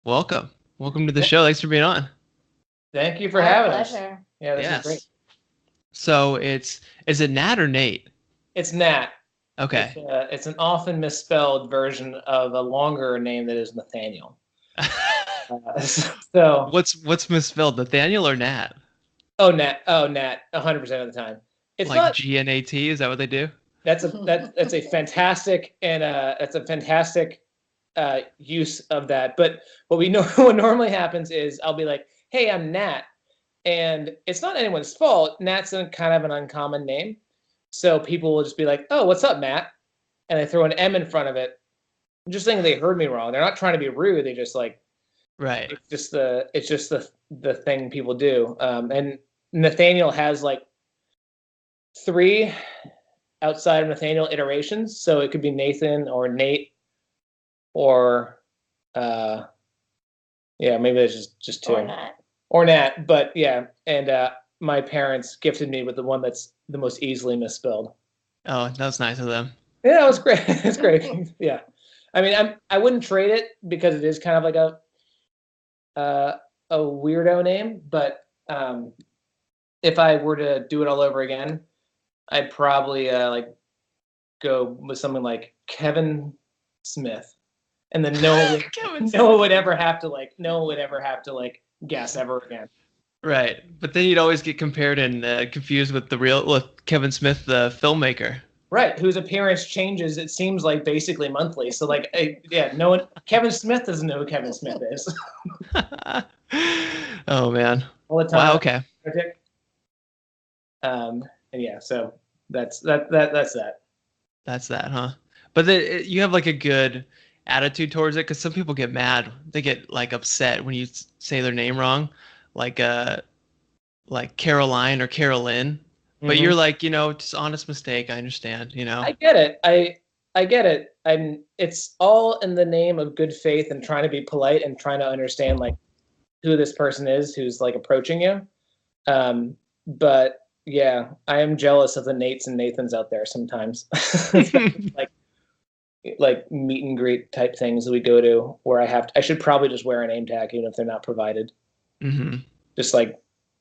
welcome. Welcome to the show. Thanks for being on. Thank you for having us. Pleasure. Yeah, this is great. So is it Nat or Nate? It's Nat. Okay. It's an often misspelled version of a longer name that is Nathaniel. So what's misspelled, Nathaniel or Nat? Oh, Nat. 100% of the time. It's like not GNAT. Is that what they do? That's a fantastic use of that. But what normally happens is I'll be like, "Hey, I'm Nat," and it's not anyone's fault. Nat's kind of an uncommon name, so people will just be like, "Oh, what's up, Nat?" And they throw an M in front of it, just thinking they heard me wrong. They're not trying to be rude. They just like, right. It's just the thing people do. And Nathaniel has like 3 outside of Nathaniel iterations, so it could be Nathan or Nate, or maybe there's just 2 or Nat. But yeah, and my parents gifted me with the one that's the most easily misspelled. Oh, that was nice of them. Yeah, it was great. It's great. Yeah, I mean, I wouldn't trade it because it is kind of like a weirdo name, but if I were to do it all over again, I'd probably like go with something like Kevin Smith, and then no one would ever have to guess ever again. Right, but then you'd always get compared and confused with Kevin Smith, the filmmaker. Right, whose appearance changes, it seems like, basically monthly. So like, no one. Kevin Smith doesn't know who Kevin Smith is. Oh man. All the time. Wow. Okay. And yeah, so that's that. That's that, huh? But you have like a good attitude towards it, because some people get mad. They get like upset when you say their name wrong, like Caroline or Carolyn. But you're like, just honest mistake. I understand, I get it. I get it. It's all in the name of good faith and trying to be polite and trying to understand like who this person is who's like approaching you. But yeah, I am jealous of the Nates and Nathans out there sometimes. like meet and greet type things that we go to where I should probably just wear a name tag even if they're not provided. Mm-hmm.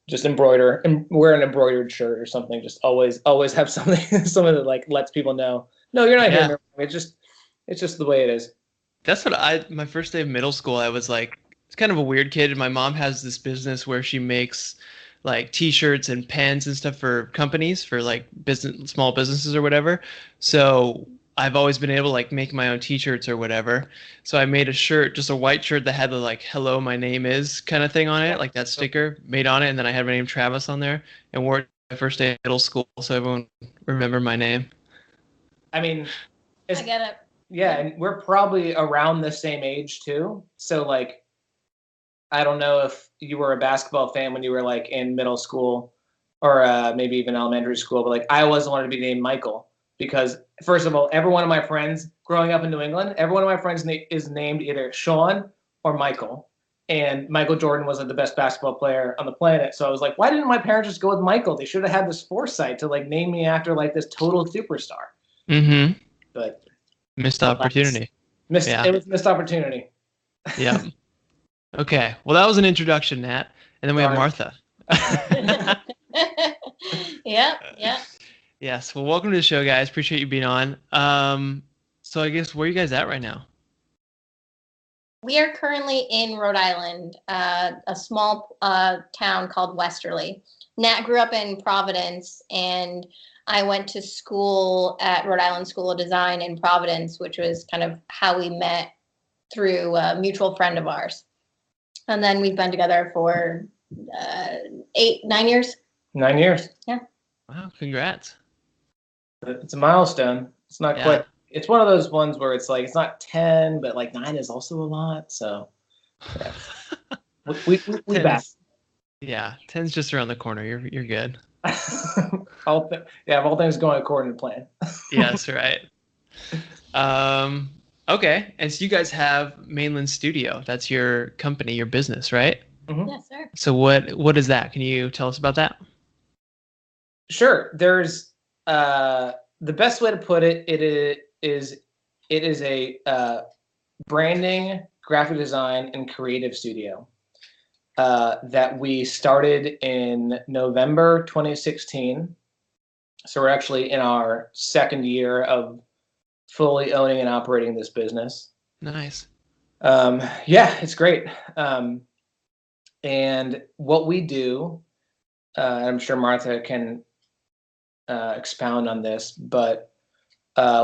Just embroider and wear an embroidered shirt or something. Just always have something that like lets people know, no, you're not here. It's just the way it is. That's what my first day of middle school, I was like, it's kind of a weird kid. And my mom has this business where she makes like t-shirts and pens and stuff for companies, for like small businesses or whatever. So I've always been able to like make my own t-shirts or whatever. So I made a shirt, just a white shirt that had the like, "Hello, my name is" kind of thing on it, like that sticker made on it. And then I had my name Travis on there, and wore it my first day of middle school, so everyone remember my name. I mean, I get it. Yeah, and we're probably around the same age too. So like, I don't know if you were a basketball fan when you were like in middle school or maybe even elementary school, but like I always wanted to be named Michael. Because first of all, every one of my friends growing up in New England, every one of my friends is named either Sean or Michael. And Michael Jordan was like the best basketball player on the planet. So I was like, why didn't my parents just go with Michael? They should have had this foresight to like name me after like this total superstar. Mm-hmm. But missed opportunity. It was missed opportunity. Yeah. Okay. Well, that was an introduction, Nat. And then we have Martha. Yeah. Yes. Well, welcome to the show, guys. Appreciate you being on. So I guess, where are you guys at right now? We are currently in Rhode Island, a small town called Westerly. Nat grew up in Providence, and I went to school at Rhode Island School of Design in Providence, which was kind of how we met through a mutual friend of ours. And then we've been together for 9 years. 9 years. Yeah. Wow, congrats. It's a milestone. It's not quite. It's one of those ones where it's like, it's not 10, but like 9 is also a lot. So yeah. we back. Yeah, 10's just around the corner. You're good. All things going according to plan. Yes, right. Okay, and so you guys have Mainland Studio. That's your company, your business, right? Mm-hmm. Yes, sir. So what is that? Can you tell us about that? Sure. There's the best way to put it. It is a branding, graphic design and creative studio that we started in November 2016. So we're actually in our second year of fully owning and operating this business. Nice. Yeah, it's great. And what we do, I'm sure Martha can expound on this, but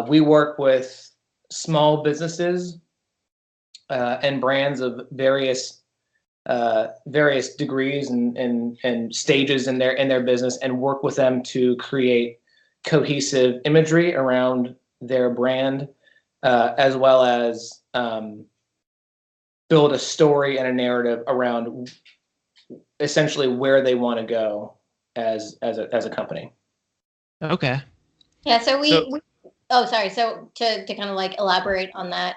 we work with small businesses and brands of various degrees and stages in their business, and work with them to create cohesive imagery around their brand, as well as build a story and a narrative around essentially where they want to go as a company. Okay. Yeah, so oh, sorry. So to kind of like elaborate on that.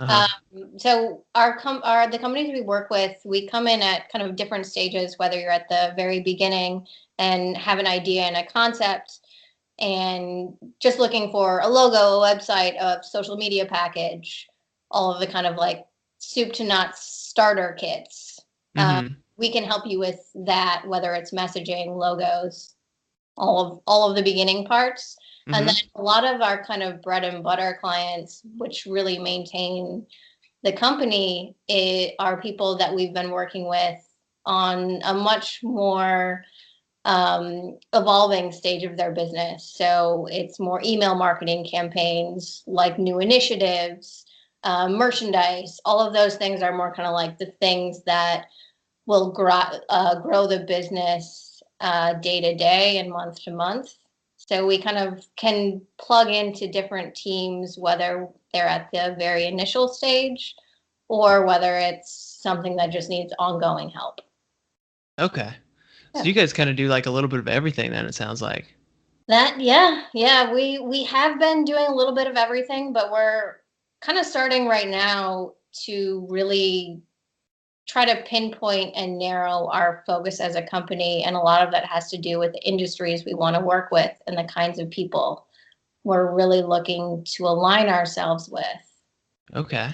Uh-huh. So the companies we work with, we come in at kind of different stages, whether you're at the very beginning and have an idea and a concept and just looking for a logo, a website, a social media package, all of the kind of like soup to nuts starter kits. Mm-hmm. We can help you with that, whether it's messaging, logos, all of the beginning parts. Mm-hmm. And then a lot of our kind of bread and butter clients, which really maintain the company, are people that we've been working with on a much more evolving stage of their business. So it's more email marketing campaigns, like new initiatives, merchandise. All of those things are more kind of like the things that will grow the business day to day and month to month. So we kind of can plug into different teams, whether they're at the very initial stage or whether it's something that just needs ongoing help. Okay. Yeah. So you guys kind of do like a little bit of everything then, it sounds like. Yeah. We have been doing a little bit of everything, but we're kind of starting right now to really try to pinpoint and narrow our focus as a company. And a lot of that has to do with the industries we want to work with and the kinds of people we're really looking to align ourselves with. Okay.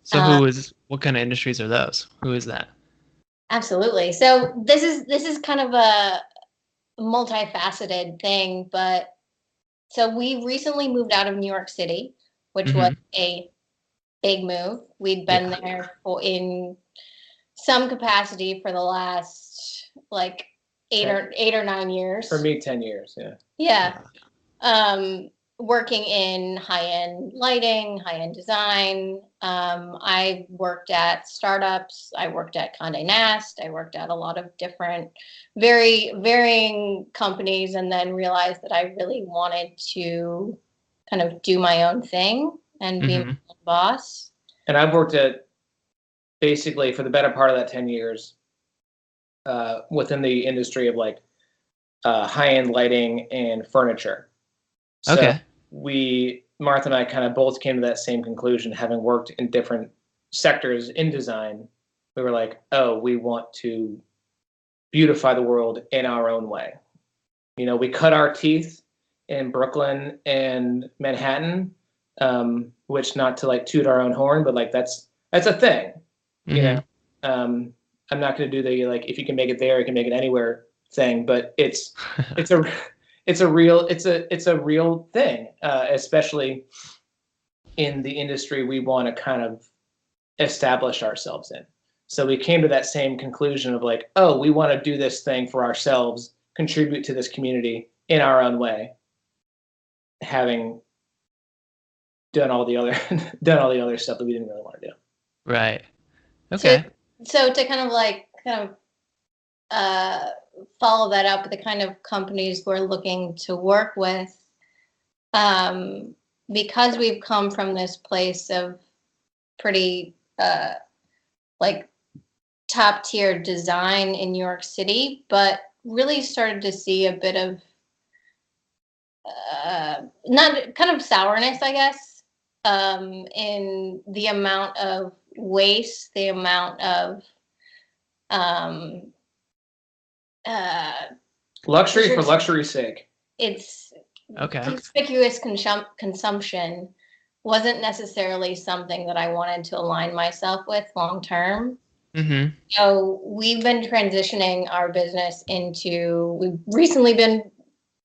So what kind of industries are those? Who is that? Absolutely. So this is kind of a multifaceted thing, but so we recently moved out of New York City, which was a big move. We'd been there in some capacity for the last like 8 or 9 years. For me, 10 years. Yeah. Working in high-end lighting, high-end design. I worked at startups. I worked at Condé Nast. I worked at a lot of different, very varying companies, and then realized that I really wanted to kind of do my own thing and be my own boss. And I've worked at basically for the better part of that 10 years within the industry of like high-end lighting and furniture. So okay. Martha and I kind of both came to that same conclusion, having worked in different sectors in design. We were like, oh, we want to beautify the world in our own way. You know, we cut our teeth in Brooklyn and Manhattan, which, not to like toot our own horn, but like that's a thing. You know, I'm not going to do the like, if you can make it there, you can make it anywhere thing, but it's a real thing, especially in the industry we want to kind of establish ourselves in. So we came to that same conclusion of like, oh, we want to do this thing for ourselves, contribute to this community in our own way, having done all the other stuff that we didn't really want to do. Right. Okay. So to kind of follow that up with the kind of companies we're looking to work with, because we've come from this place of pretty like top tier design in New York City, but really started to see a bit of not kind of sourness, I guess, in the amount of waste, the amount of luxury for luxury's sake. It's okay. conspicuous consumption, wasn't necessarily something that I wanted to align myself with long term. Mm-hmm. So we've been transitioning our business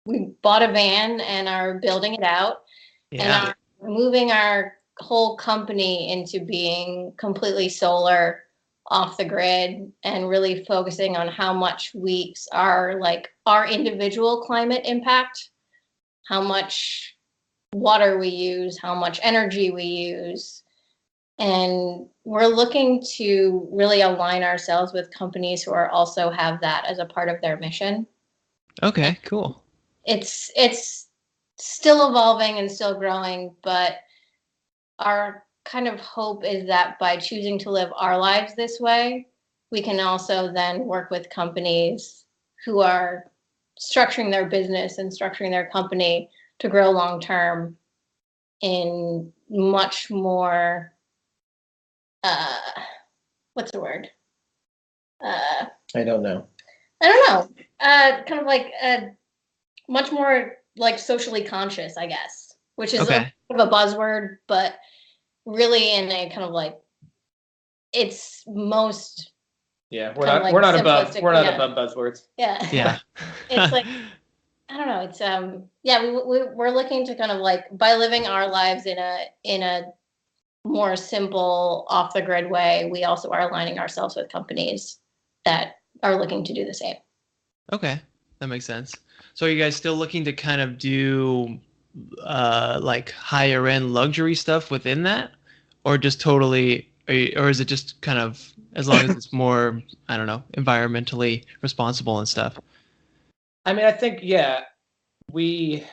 we bought a van and are building it out and are moving our whole company into being completely solar, off the grid, and really focusing on how much our individual climate impact, how much water we use, how much energy we use. And we're looking to really align ourselves with companies who are also have that as a part of their mission. Okay, cool. It's still evolving and still growing, but our kind of hope is that by choosing to live our lives this way, we can also then work with companies who are structuring their business and structuring their company to grow long term in much more what's the word? I don't know. Kind of like much more like socially conscious, I guess, which is a bit of a buzzword, but really in a kind of like it's most. Yeah, we're not above buzzwords. Yeah. It's like I don't know. It's we're looking to kind of like by living our lives in a more simple, off the grid way, we also are aligning ourselves with companies that are looking to do the same. Okay, that makes sense. So are you guys still looking to kind of do like higher end luxury stuff within that, or just totally, or is it just kind of as long as it's more, I don't know, environmentally responsible and stuff? I mean, I think we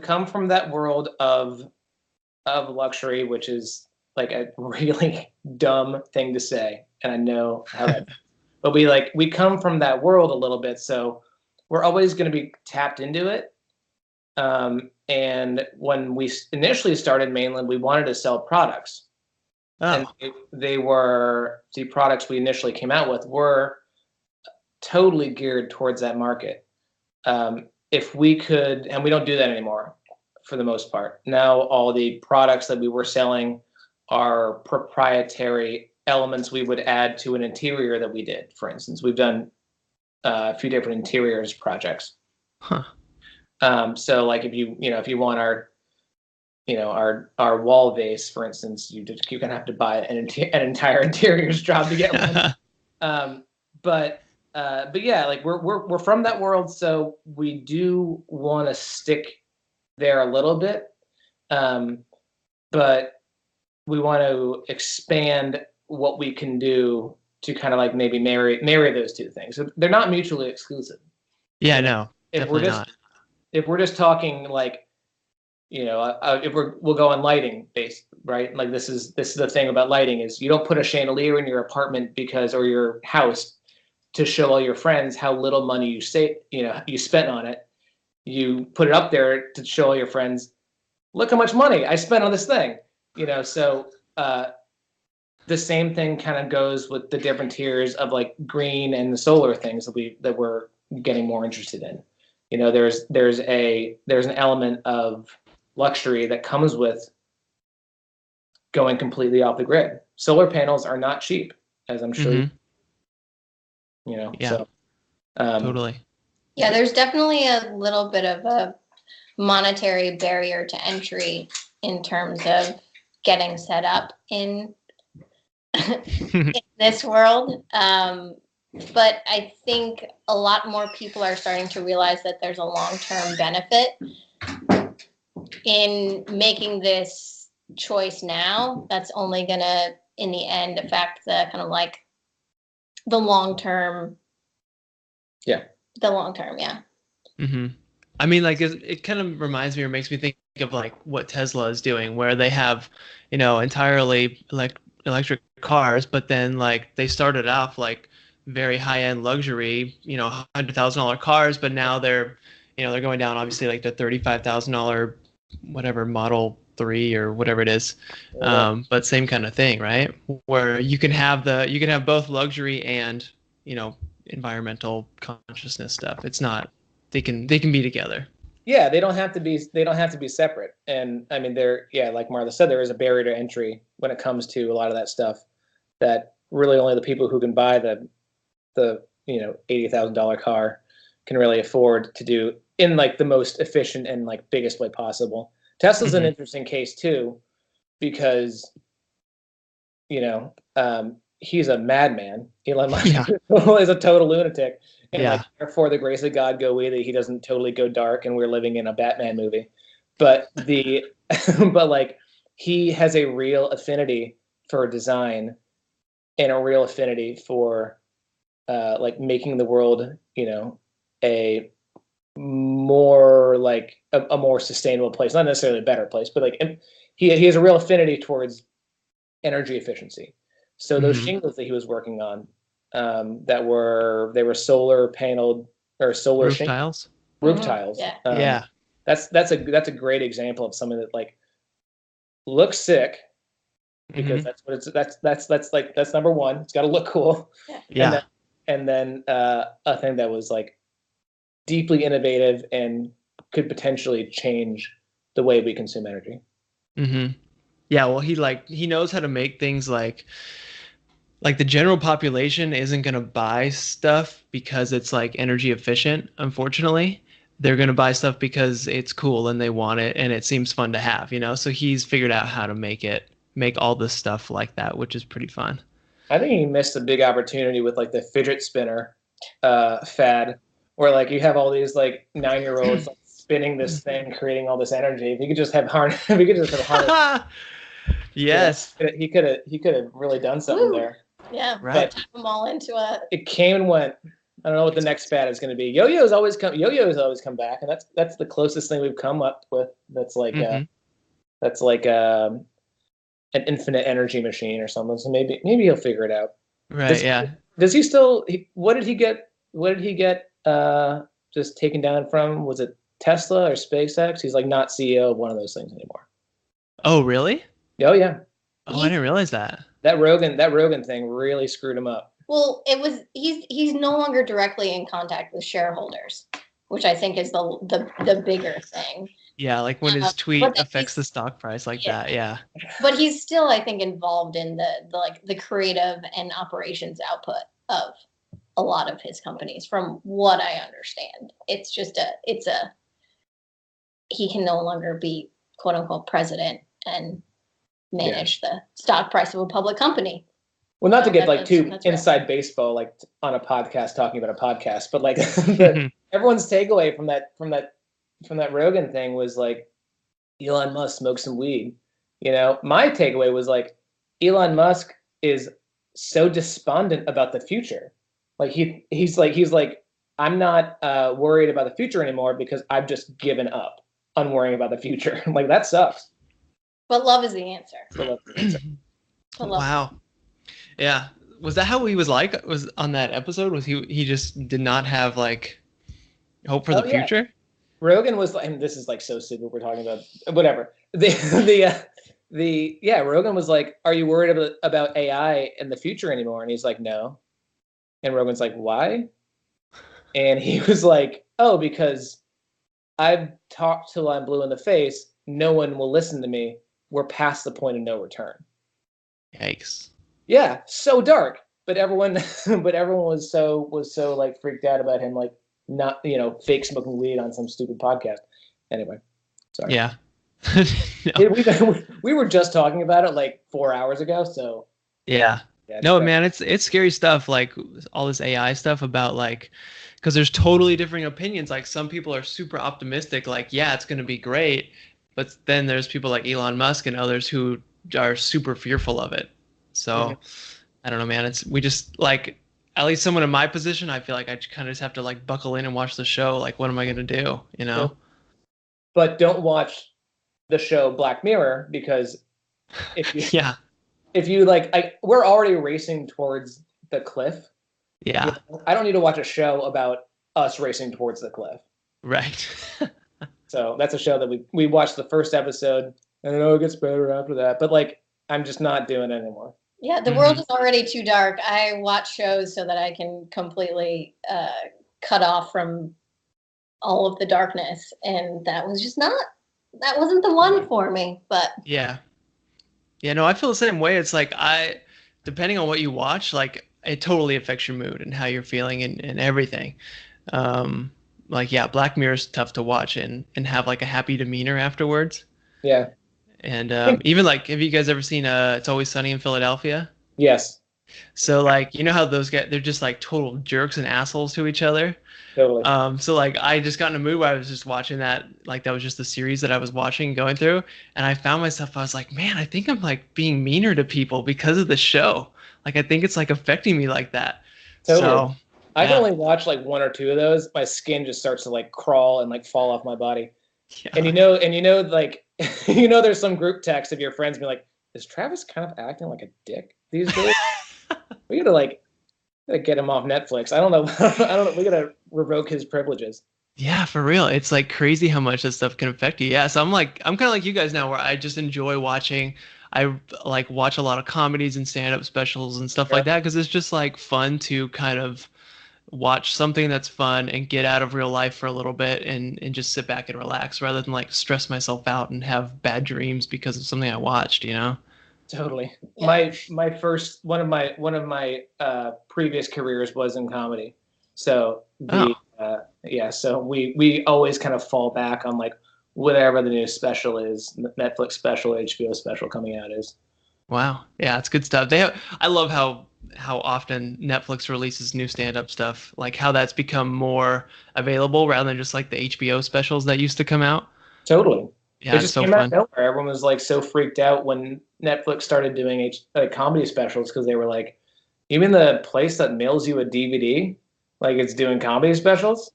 come from that world of luxury, which is like a really dumb thing to say, and I know how that. But we come from that world a little bit, so we're always going to be tapped into it. And when we initially started Mainland, we wanted to sell products. And the products we initially came out with were totally geared towards that market. If we could, and we don't do that anymore for the most part. Now all the products that we were selling are proprietary elements we would add to an interior that we did. For instance, we've done a few different interiors projects. So like if you want our wall vase, for instance, you're gonna have to buy an entire interiors job to get one. But yeah, like we're from that world, so we do want to stick there a little bit, but we want to expand what we can do to kind of like maybe marry those two things. So they're not mutually exclusive. Yeah, no, definitely not. If we're just talking like, if we'll go on lighting based, right? Like this is the thing about lighting is you don't put a chandelier in your apartment or your house to show all your friends how little money you spent on it. You put it up there to show all your friends, look how much money I spent on this thing. So the same thing kind of goes with the different tiers of like green and the solar things that we're getting more interested in. There's an element of luxury that comes with going completely off the grid. Solar panels are not cheap, as I'm sure Yeah, so totally. Yeah, there's definitely a little bit of a monetary barrier to entry in terms of getting set up in this world. But I think a lot more people are starting to realize that there's a long-term benefit in making this choice now. That's only going to, in the end, affect the kind of like the long-term. Yeah. The long-term, yeah. Mm-hmm. I mean, like it kind of reminds me or makes me think of like what Tesla is doing, where they have, entirely electric cars, but then like they started off like very high-end luxury, $100,000 cars, but now they're going down obviously like the $35,000 whatever Model 3 or whatever it is, but same kind of thing, right? Where you can have both luxury and environmental consciousness stuff. It's not they can be together. Yeah, they don't have to be. They don't have to be separate. And I mean, like Martha said, there is a barrier to entry when it comes to a lot of that stuff. That really only the people who can buy the $80,000 car can really afford to do in like the most efficient and like biggest way possible. Tesla's an interesting case too, because he's a madman. Elon Musk is a total lunatic. And like, therefore, the grace of God go we that he doesn't totally go dark and we're living in a Batman movie. But but like he has a real affinity for design and a real affinity for like making the world, a more like a more sustainable place, not necessarily a better place, but like he has a real affinity towards energy efficiency. So those shingles that he was working on, they were solar paneled or solar roof tiles. Roof tiles. Yeah. That's a great example of something that like looks sick because that's what it's that's number one. It's got to look cool. Yeah. And then a thing that was like deeply innovative and could potentially change the way we consume energy. Yeah, well, he knows how to make things like the general population isn't going to buy stuff because it's like energy efficient. Unfortunately, they're going to buy stuff because it's cool and they want it and it seems fun to have, So he's figured out how to make all this stuff like that, which is pretty fun. I think he missed a big opportunity with like the fidget spinner fad, where like you have all these like 9-year-olds like, spinning this thing, creating all this energy. If he could just have harness, Yes. He could have really done something there. Yeah, right. Type them all into a. It came and went. I don't know what the next fad is going to be. Yo-yos always come back, and that's the closest thing we've come up with. That's like an infinite energy machine or something. So maybe he'll figure it out. Right. Does he still? What did he get? Just taken down from? Was it Tesla or SpaceX? He's like not CEO of one of those things anymore. Oh, really? Oh yeah. Oh, I didn't realize that. That Rogan thing really screwed him up. Well, he's no longer directly in contact with shareholders, which I think is the bigger thing. Yeah, like when his tweet affects the stock price like that. Yeah. But he's still, I think, involved in the creative and operations output of a lot of his companies, from what I understand. It's just he can no longer be quote unquote president and manage the stock price of a public company. Well, not to get like too inside baseball, like on a podcast talking about a podcast, but like everyone's takeaway from that Rogan thing was like Elon Musk smoked some weed. My takeaway was like Elon Musk is so despondent about the future. Like he's like I'm not worried about the future anymore because I've just given up on worrying about the future. Like that sucks. But love is the answer. Wow. Yeah. Was that how he was like? Was on that episode? Was he just did not have like hope for the future? Rogan was like, and this is like so stupid. We're talking about whatever. Rogan was like, "Are you worried about AI in the future anymore?" And he's like, "No." And Rogan's like, "Why?" And he was like, "Oh, because I've talked till I'm blue in the face. No one will listen to me. We're past the point of no return." Yikes. Yeah, so dark. But everyone was so like freaked out about him like not fake smoking weed on some stupid podcast. Anyway, sorry. Yeah. We were just talking about it like 4 hours ago. So yeah. No, man, it's scary stuff. Like all this AI stuff about like, because there's totally different opinions. Like some people are super optimistic, like yeah, it's gonna be great, but then there's people like Elon Musk and others who are super fearful of it. So I don't know, man. We just like, at least someone in my position, I feel like I kind of just have to like buckle in and watch the show. Like, what am I gonna do? But don't watch the show Black Mirror because if you if you like, we're already racing towards the cliff. Yeah. I don't need to watch a show about us racing towards the cliff. Right. So that's a show that we watched the first episode. And I know it gets better after that, but like I'm just not doing it anymore. Yeah, the world is already too dark. I watch shows so that I can completely cut off from all of the darkness, and that wasn't the one for me. But Yeah. Yeah, no, I feel the same way. It's like depending on what you watch, like it totally affects your mood and how you're feeling and everything. Um, like yeah, Black Mirror is tough to watch and have like a happy demeanor afterwards. Yeah. And even like, have you guys ever seen It's Always Sunny in Philadelphia? Yes. So like, you know how those guys, they're just like total jerks and assholes to each other. Totally. So like I just got in a mood where I was just watching that, like that was just the series that I was watching going through, and I found myself, I was like, man, I think I'm like being meaner to people because of the show. Like I think it's like affecting me like that. Totally. So I can yeah. only watch like one or two of those. My skin just starts to like crawl and like fall off my body. Yeah. And like there's some group text of your friends being like, is Travis kind of acting like a dick these days? We gotta get him off Netflix. I don't know. I don't know. We gotta revoke his privileges. Yeah, for real. It's like crazy how much that stuff can affect you. Yeah, so I'm kind of like you guys now where I just enjoy watching. I like watch a lot of comedies and stand-up specials and stuff like that because it's just like fun to kind of watch something that's fun and get out of real life for a little bit and just sit back and relax rather than like stress myself out and have bad dreams because of something I watched, you know? Totally. Yeah. My first one of my previous careers was in comedy. So so we always kind of fall back on like whatever the new special is, Netflix special, HBO special coming out is. Wow. Yeah, it's good stuff. I love how often Netflix releases new stand-up stuff, like how that's become more available rather than just like the HBO specials that used to come out. Totally. Yeah, It it's just so came out of fun. nowhere. Everyone was like so freaked out when Netflix started doing comedy specials because they were like, even the place that mails you a DVD, like it's doing comedy specials.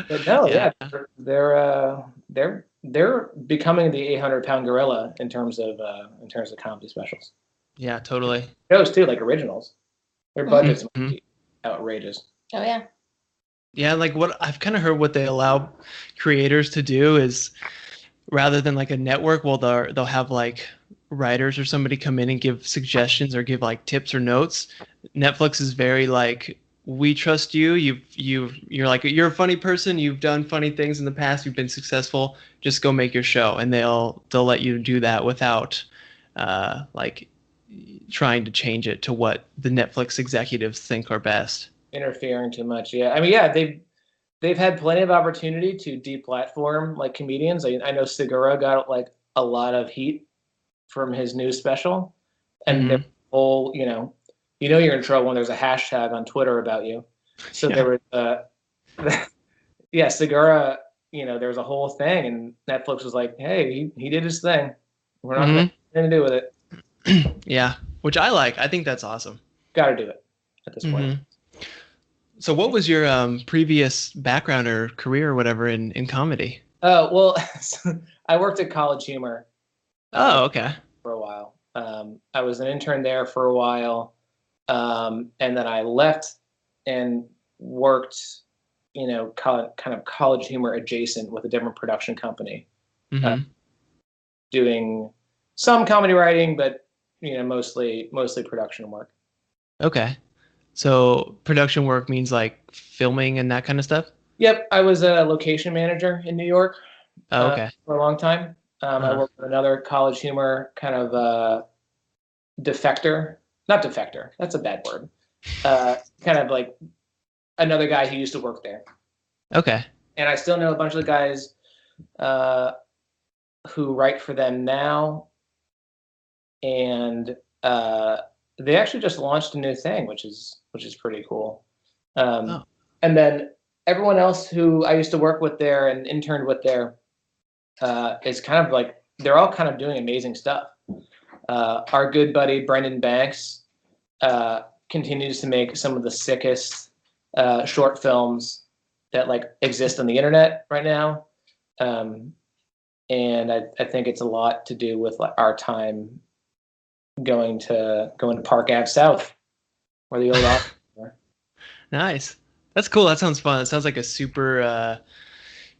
But no, Yeah. they're becoming the 800-pound gorilla in terms of comedy specials. Yeah, totally. Shows too, like originals. Their budgets might Mhm. be outrageous. oh yeah, Yeah, like what I've kind of heard what they allow creators to do is rather than like a network, well they'll have like writers or somebody come in and give suggestions or give like tips or notes. Netflix is very like we trust you. You're like you're a funny person. You've done funny things in the past. You've been successful. Just go make your show, and they'll let you do that without like trying to change it to what the Netflix executives think are best. Interfering too much. Yeah, I mean, yeah, they've had plenty of opportunity to deplatform like comedians. I know Segura got like a lot of heat from his new special, and their Mm-hmm. whole, you're in trouble when there's a hashtag on Twitter about you. So Yeah. there was, yeah, Segura, there was a whole thing, and Netflix was like, hey, he did his thing. We're not going to have anything to do with it. Yeah, which I like. I think that's awesome. Got to do it at this point. So what was your previous background or career or whatever in comedy? Oh, well, I worked at College Humor Oh, okay. for a while. I was an intern there for a while. And then I left and worked, kind of College Humor adjacent with a different production company, doing some comedy writing, but mostly production work. Okay. So production work means like filming and that kind of stuff? Yep, I was a location manager in New York Oh, okay. for a long time. I worked with another College Humor kind of defector, not defector, that's a bad word. Kind of like another guy who used to work there. Okay. And I still know a bunch of the guys who write for them now. And they actually just launched a new thing, which is pretty cool. And then everyone else who I used to work with there and interned with there is kind of like, they're all kind of doing amazing stuff. Our good buddy Brendan Banks continues to make some of the sickest short films that like exist on the internet right now. And I think it's a lot to do with like our time going to Park Ave South, where the old office were. Nice. That's cool. That sounds fun. It sounds like a super,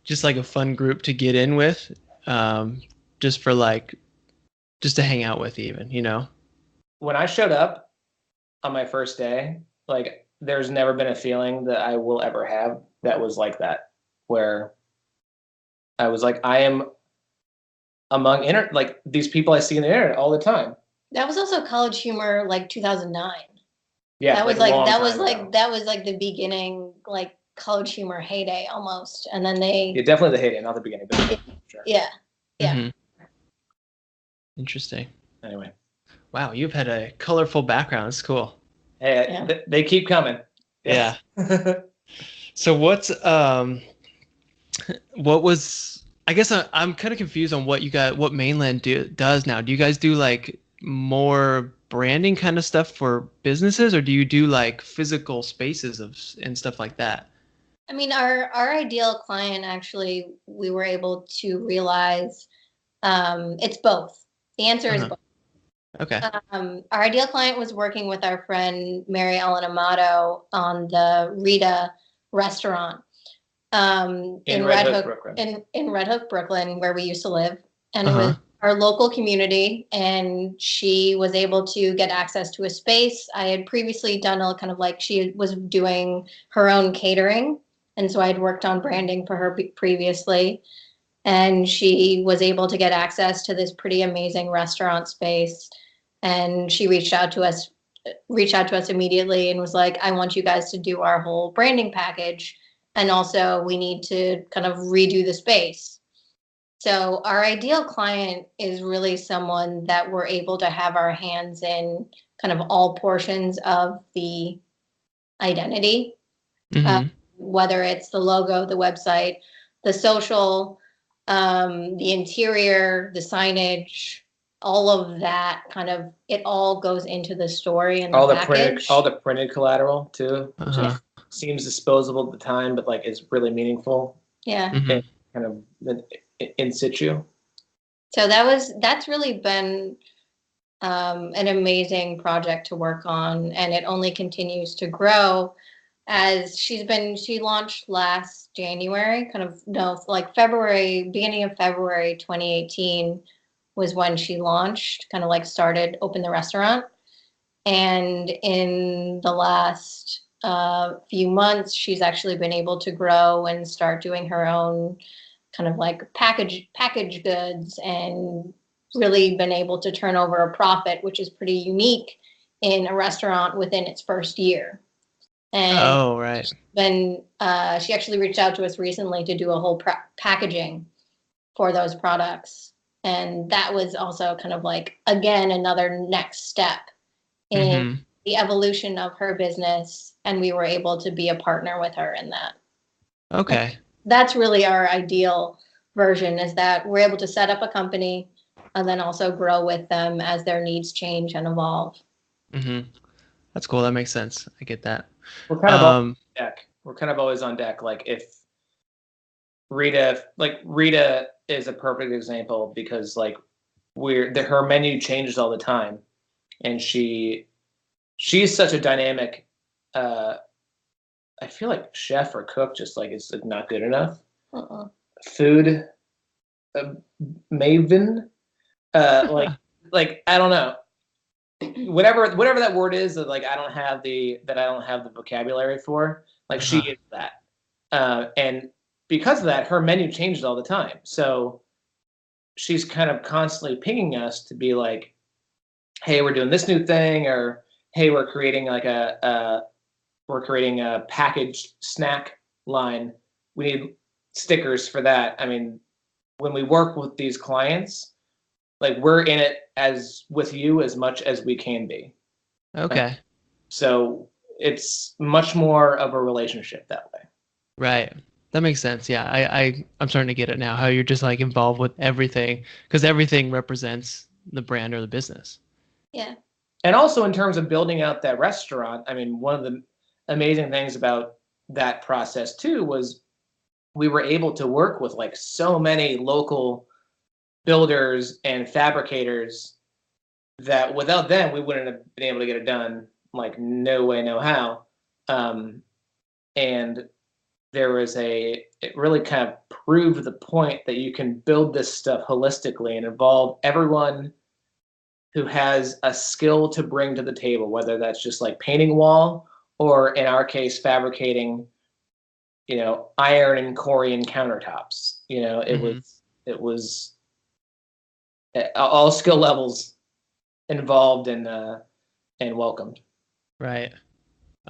just like a fun group to get in with, just to hang out with even. When I showed up on my first day, like there's never been a feeling that I will ever have that was like that. where I was like, I am among like these people I see in the internet all the time. That was also College Humor, like 2009. Yeah, that was like that was like the beginning, like College Humor heyday almost, and then yeah, definitely the heyday, not the beginning, but sure. Yeah. Interesting. Anyway, wow, you've had a colorful background. It's cool. Hey, they keep coming. Yeah. So what was, I guess I'm kind of confused on what Mainland does now. Do you guys do like more branding kind of stuff for businesses, or do you do like physical spaces and stuff like that? I mean, our ideal client, actually, we were able to realize it's both. The answer is both. Okay. Our ideal client was working with our friend Mary Ellen Amato on the Rita restaurant in Red Hook, Brooklyn. In Red Hook, Brooklyn, where we used to live, and it was our local community, and she was able to get access to a space. I had previously done a kind of like, she was doing her own catering, and so I had worked on branding for her previously, and she was able to get access to this pretty amazing restaurant space, and she reached out to us immediately and was like, I want you guys to do our whole branding package, and also we need to kind of redo the space. So our ideal client is really someone that we're able to have our hands in kind of all portions of the identity, whether it's the logo, the website, the social, the interior, the signage, all of that kind of, it all goes into the story and the package. All the printed collateral too, which seems disposable at the time, but like is really meaningful. Yeah. And kind of in situ. So that's really been an amazing project to work on, and it only continues to grow as she launched last January, beginning of February 2018 was when she launched, kind of like opened the restaurant. And in the last few months, she's actually been able to grow and start doing her own kind of like package goods, and really been able to turn over a profit, which is pretty unique in a restaurant within its first year. And then she actually reached out to us recently to do a whole packaging for those products. And that was also kind of like, again, another next step in the evolution of her business. And we were able to be a partner with her in that. Okay. That's really our ideal version, is that we're able to set up a company and then also grow with them as their needs change and evolve. That's cool. That makes sense. I get that. We're kind of on deck. We're kind of always on deck. Like if Rita is a perfect example, because like her menu changes all the time, and she's such a dynamic I feel like chef or cook, just like it's not good enough. Food maven, like I don't know, whatever that word is that like I don't have the vocabulary for. Like she is that, and because of that, her menu changes all the time. So she's kind of constantly pinging us to be like, hey, we're doing this new thing, or hey, we're creating a packaged snack line. We need stickers for that. I mean, when we work with these clients, like we're in it as with you as much as we can be. Okay. So it's much more of a relationship that way. Right. That makes sense. Yeah. I'm starting to get it now, how you're just like involved with everything, because everything represents the brand or the business. Yeah. And also in terms of building out that restaurant, I mean, one of the amazing things about that process too was we were able to work with like so many local builders and fabricators that without them we wouldn't have been able to get it done. Like no way, no how. And it really kind of proved the point that you can build this stuff holistically and involve everyone who has a skill to bring to the table, whether that's just like painting a wall, or in our case, fabricating, iron and Corian countertops. Mhm. It was all skill levels involved and welcomed. Right.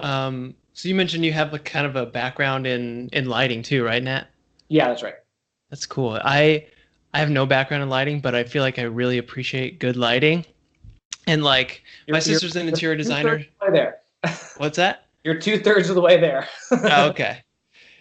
So you mentioned you have a kind of a background in lighting too, right, Nat? Yeah, that's right. That's cool. I have no background in lighting, but I feel like I really appreciate good lighting. And like my sister's an interior designer. Way there. What's that? You're 2/3 of the way there. Oh, okay.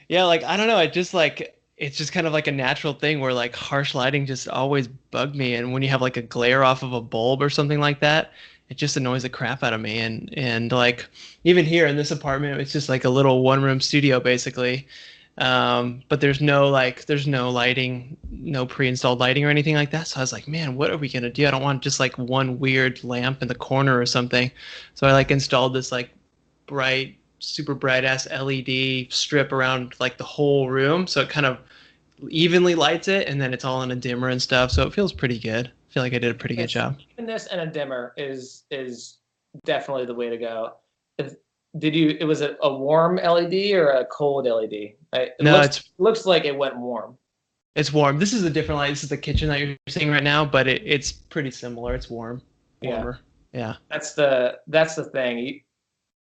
Yeah, like I don't know, it's just kind of like a natural thing where like harsh lighting just always bugged me, and when you have like a glare off of a bulb or something like that, it just annoys the crap out of me. And like even here in this apartment, it's just like a little one-room studio basically. But there's no lighting, no pre-installed lighting or anything like that. So I was like, man, what are we gonna do? I don't want just like one weird lamp in the corner or something. So I like installed this like super bright ass LED strip around like the whole room, so it kind of evenly lights it, and then it's all in a dimmer and stuff, so it feels pretty good. I feel like I did a pretty good job. Even this and a dimmer is definitely the way to go. It was a warm LED or a cold LED? It looks like it went warm. It's warm. This is a different light. This is the kitchen that you're seeing right now, but it's pretty similar. It's warmer. Yeah. That's the thing.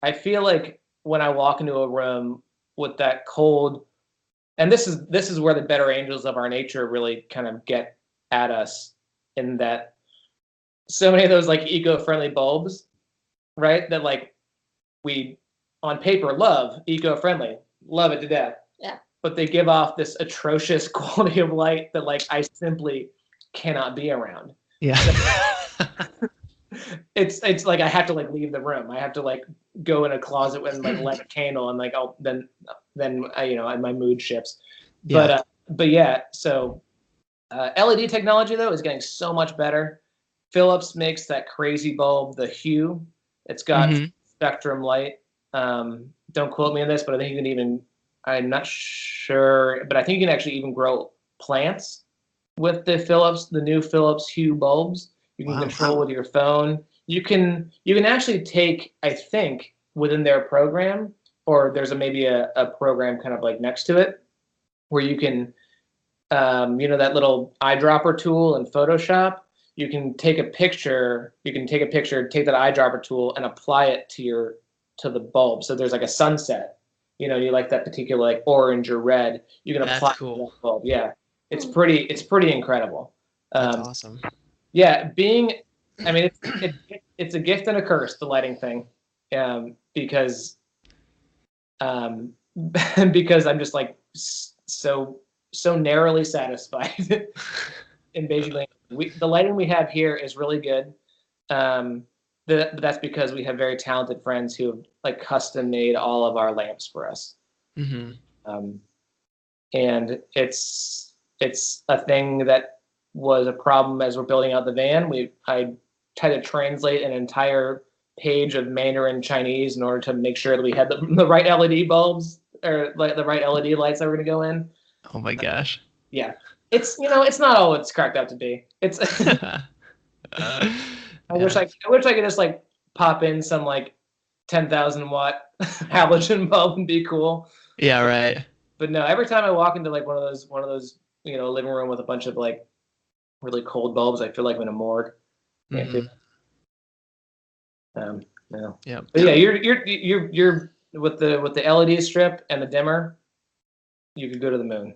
I feel like when I walk into a room with that cold, and this is where the better angels of our nature really kind of get at us, in that so many of those like eco-friendly bulbs, right? That like we on paper love eco-friendly, love it to death. Yeah. But they give off this atrocious quality of light that like I simply cannot be around. Yeah. It's like I have to like leave the room. I have to like go in a closet and like light a candle, and like then my mood shifts. Yeah. But yeah, so LED technology though is getting so much better. Philips makes that crazy bulb, the Hue. It's got spectrum light. Don't quote me on this, but I think you can even, I'm not sure, but I think you can actually even grow plants with the new Philips Hue bulbs. You can control with your phone. You can actually take, I think, within their program, or there's maybe a program kind of like next to it, where you can, that little eyedropper tool in Photoshop. You can take a picture. Take that eyedropper tool and apply it to the bulb. So there's like a sunset. You like that particular like orange or red. You can apply it to that bulb. Yeah, it's pretty incredible. That's awesome. Yeah, it's a gift and a curse, the lighting thing, because I'm just like so narrowly satisfied in basically the lighting we have here is really good. That's because we have very talented friends who have like custom made all of our lamps for us. And it's a thing that was a problem as we're building out the van. I tried to translate an entire page of Mandarin Chinese in order to make sure that we had the right LED bulbs, or like the right LED lights that were going to go in. Oh my gosh. Yeah. It's not all it's cracked out to be. It's I wish I could just like pop in some like 10,000 watt halogen bulb and be cool. Yeah, right. But no, every time I walk into like one of those living room with a bunch of like really cold bulbs, I feel like I'm in a morgue. No. Yeah. But yeah, you're with the LED strip and the dimmer, you could go to the moon.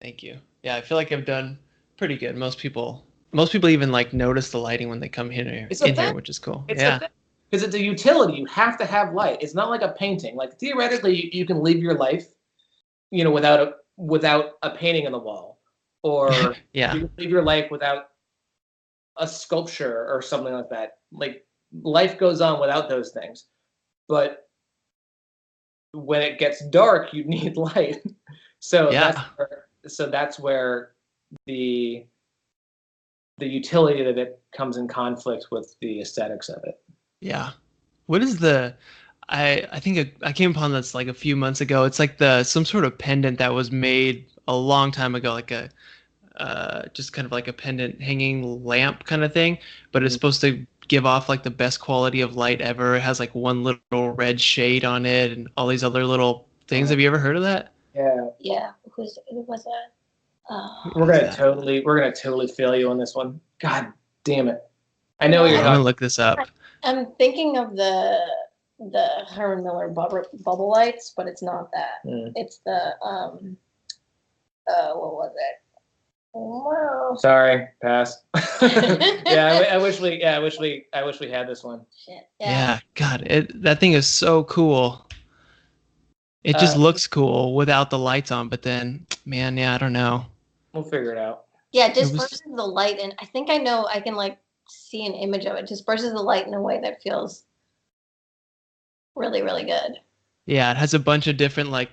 Thank you. Yeah, I feel like I've done pretty good. Most people even like notice the lighting when they come in here, which is cool. Because it's a utility. You have to have light. It's not like a painting. Like theoretically, you can live your life, without a painting on the wall, or you can live your life without a sculpture or something like that. Like life goes on without those things. But when it gets dark, you need light. So that's where the utility of it comes in conflict with the aesthetics of it. Yeah. What is I think I came upon this like a few months ago. It's like some sort of pendant that was made a long time ago, like a just kind of like a pendant hanging lamp kind of thing, but it's supposed to give off like the best quality of light ever. It has like one little red shade on it and all these other little things. Have you ever heard of that? Yeah. Who was that? We're gonna totally fail you on this one. God damn it! I know what you're I'm gonna talking. look this up. I'm thinking of the Herman Miller bubble lights, but it's not that. It's the what was it? Wow. Sorry, pass. Yeah, I wish we had this one. Shit. Yeah, God, that thing is so cool. It just looks cool without the lights on, but then, man, yeah, I don't know. We'll figure it out. Yeah, it disperses the light, and I think I know I can like see an image of it. Disperses the light in a way that feels really, really good. Yeah, it has a bunch of different like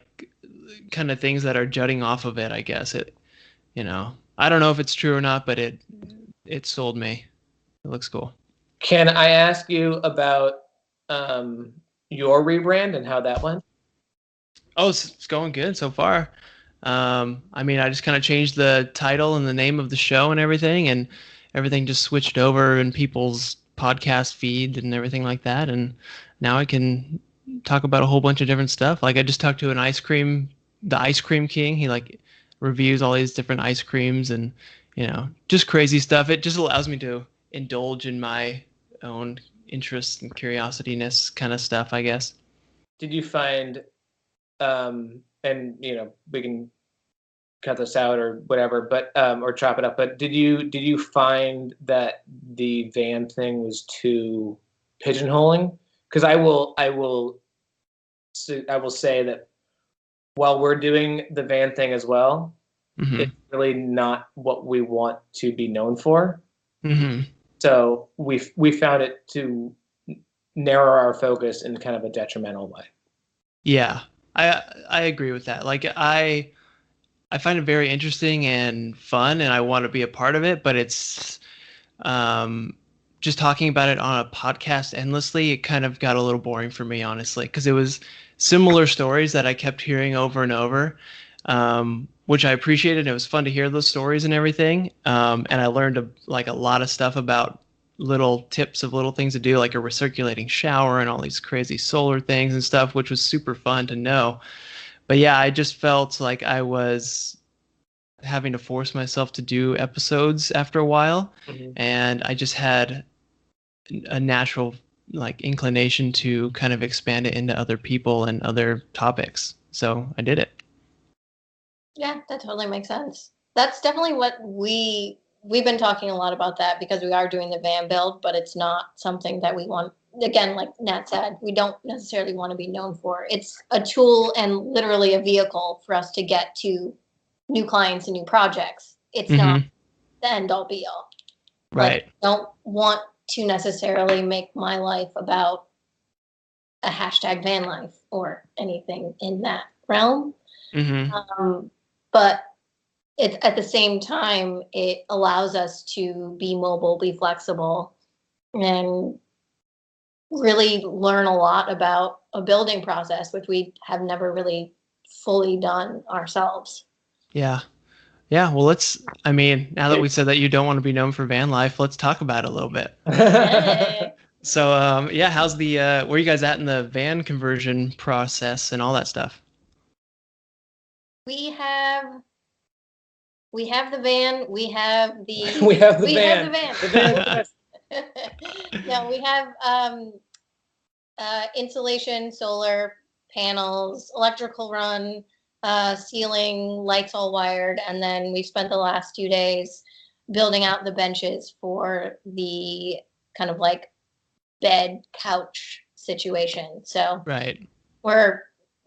kind of things that are jutting off of it, I guess. I don't know if it's true or not, but it sold me. It looks cool. Can I ask you about your rebrand and how that went? Oh, it's going good so far. I mean, I just kind of changed the title and the name of the show and everything just switched over in people's podcast feed and everything like that. And now I can talk about a whole bunch of different stuff. Like I just talked to the ice cream king. He like reviews all these different ice creams and, just crazy stuff. It just allows me to indulge in my own interests and curiosityness kind of stuff, I guess. Did you find, and we can cut this out or whatever, but or chop it up. But did you find that the van thing was too pigeonholing? Because I will say that while we're doing the van thing as well, it's really not what we want to be known for. So we found it to narrow our focus in kind of a detrimental way. Yeah, I agree with that. Like I find it very interesting and fun, and I want to be a part of it. But it's just talking about it on a podcast endlessly. It kind of got a little boring for me, honestly, because it was similar stories that I kept hearing over and over, which I appreciated. It was fun to hear those stories and everything, and I learned a lot of stuff about little tips of little things to do, like a recirculating shower and all these crazy solar things and stuff, which was super fun to know. But yeah, I just felt like I was having to force myself to do episodes after a while, and I just had a natural inclination to kind of expand it into other people and other topics. So I did it. Yeah, that totally makes sense. That's definitely what we've been talking a lot about that, because we are doing the van build, but it's not something that we want. Again, like Nat said, we don't necessarily want to be known for. It's a tool and literally a vehicle for us to get to new clients and new projects. It's not the end all be all. Right. I don't want to necessarily make my life about a hashtag van life or anything in that realm. But at the same time, it allows us to be mobile, be flexible, and really learn a lot about a building process, which we have never really fully done ourselves. Yeah. Yeah. Well, now that we said that you don't want to be known for van life, let's talk about it a little bit. Hey. So, how's where are you guys at in the van conversion process and all that stuff? We have the van. We have the van. No, we have insulation, solar panels, electrical run, ceiling, lights all wired, and then we spent the last 2 days building out the benches for the kind of like bed couch situation. So we're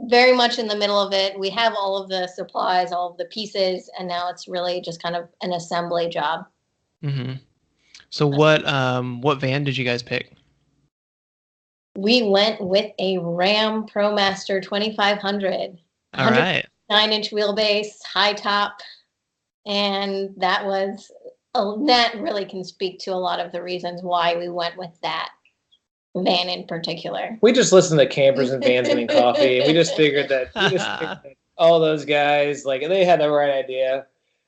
very much in the middle of it. We have all of the supplies, all of the pieces, and now it's really just kind of an assembly job. So what van did you guys pick? We went with a Ram ProMaster 2500. All right. 9-inch wheelbase, high top, and that was that really can speak to a lot of the reasons why we went with that van in particular. We just listened to Campers and Vans and Coffee, and we just figured that all those guys, like, they had the right idea.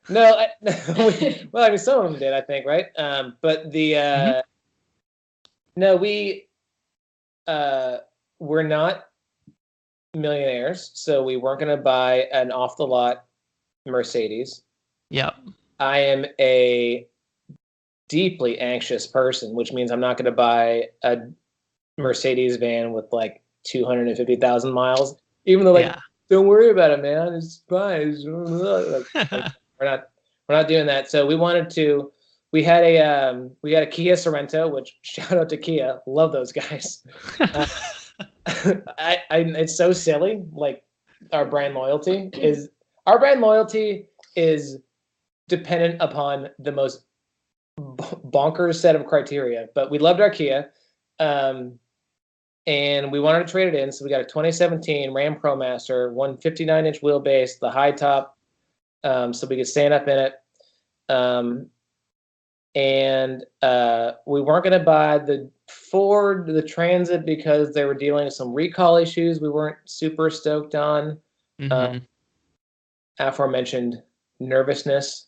No, well, I mean, some of them did, I think, right? But the no, we're not millionaires, so we weren't going to buy an off the lot Mercedes. Yep. I am a deeply anxious person, which means I'm not going to buy a Mercedes van with like 250,000 miles, even though like, don't worry about it, man. It's fine. We're not doing that. So we had a Kia Sorento, which shout out to Kia. Love those guys. It's so silly. Like our brand loyalty is dependent upon the most bonkers set of criteria, but we loved our Kia. And we wanted to trade it in. So we got a 2017 Ram ProMaster, 159-inch wheelbase, the high top, so we could stand up in it. And we weren't going to buy the Ford, the Transit, because they were dealing with some recall issues we weren't super stoked on. Aforementioned nervousness.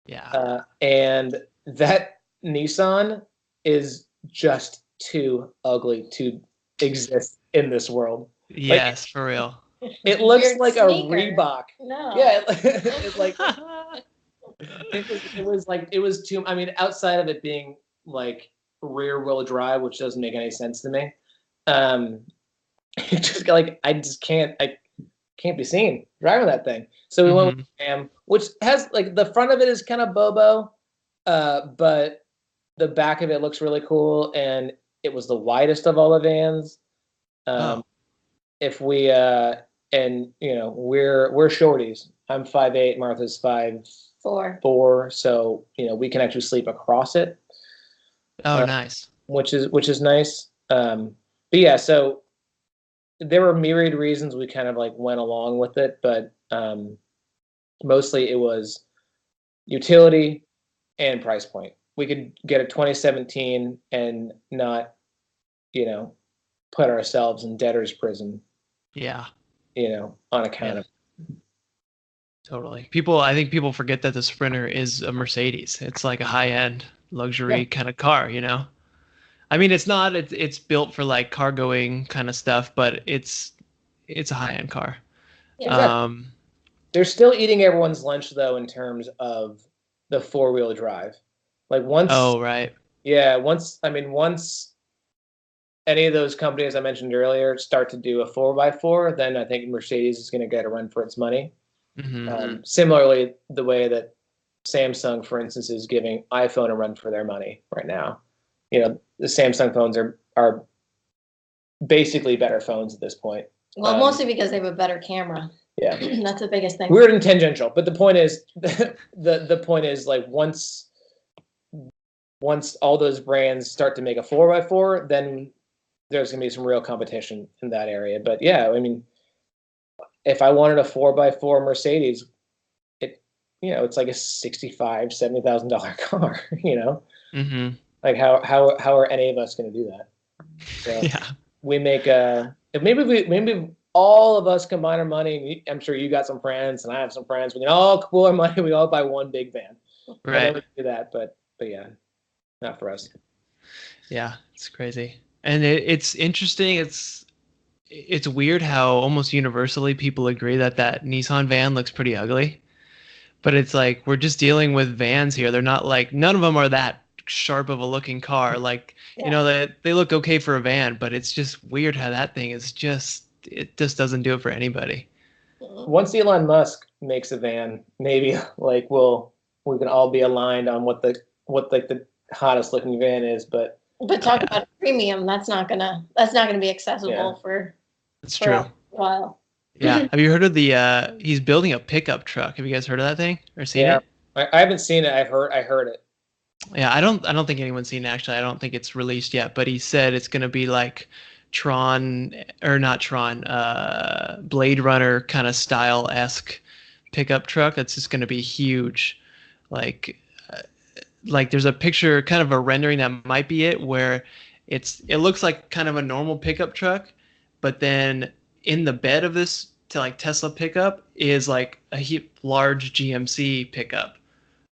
Yeah. And that Nissan is just too ugly to exist in this world. Yes, like, for real. It looks Weird like sneaker. a Reebok. No. Yeah, it's like it was too. I mean, outside of it being like rear wheel drive, which doesn't make any sense to me. Just like I can't be seen driving that thing. So we went with Ram, which has like the front of it is kind of bobo, but the back of it looks really cool, and it was the widest of all the vans. If we and you know we're shorties. I'm 5'8", Martha's 5'4", so you know we can actually sleep across it. Oh, nice. Which is nice. But yeah, so there were myriad reasons we kind of like went along with it, but mostly it was utility and price point. We could get a 2017 and not, you know, put ourselves in debtor's prison. Yeah. You know, on account of. Totally. I think people forget that the Sprinter is a Mercedes. It's like a high-end luxury kind of car, you know? I mean, it's not, it's built for like cargoing kind of stuff, but it's a high-end car. Yeah. They're still eating everyone's lunch though, in terms of the 4-wheel drive. Like once. Oh, right. Yeah. Once any of those companies I mentioned earlier start to do a 4x4, then I think Mercedes is going to get a run for its money. Similarly, the way that Samsung, for instance, is giving iPhone a run for their money right now. You know, the Samsung phones are basically better phones at this point. Well, mostly because they have a better camera. Yeah, that's the biggest thing. Weird and tangential, but the point is, the point is like once all those brands start to make a 4x4, then there's gonna be some real competition in that area. But yeah, I mean, if I wanted a 4x4 Mercedes, it's like a $65,000-$70,000 car. You know, like how are any of us going to do that? So we make if maybe all of us combine our money. I'm sure you got some friends and I have some friends. We can all pool our money. We all buy one big van. Right. We do that, but yeah, not for us. Yeah, it's crazy, and it's interesting. It's weird how almost universally people agree that Nissan van looks pretty ugly. But it's like we're just dealing with vans here. They're not like, none of them are that sharp of a looking car. Like, you know, they look okay for a van, but it's just weird how that thing is it just doesn't do it for anybody. Once Elon Musk makes a van, maybe like we can all be aligned on what the hottest looking van is, but talk about a premium, that's not gonna be accessible for a while. Yeah. Have you heard of he's building a pickup truck? Have you guys heard of that thing or seen it? I haven't seen it. I heard it. Yeah, I don't think anyone's seen it actually. I don't think it's released yet, but he said it's going to be like Blade Runner kind of style-esque pickup truck that's just going to be huge. Like there's a picture, kind of a rendering that might be it, where it looks like kind of a normal pickup truck, but then in the bed of this Tesla pickup is like a large GMC pickup.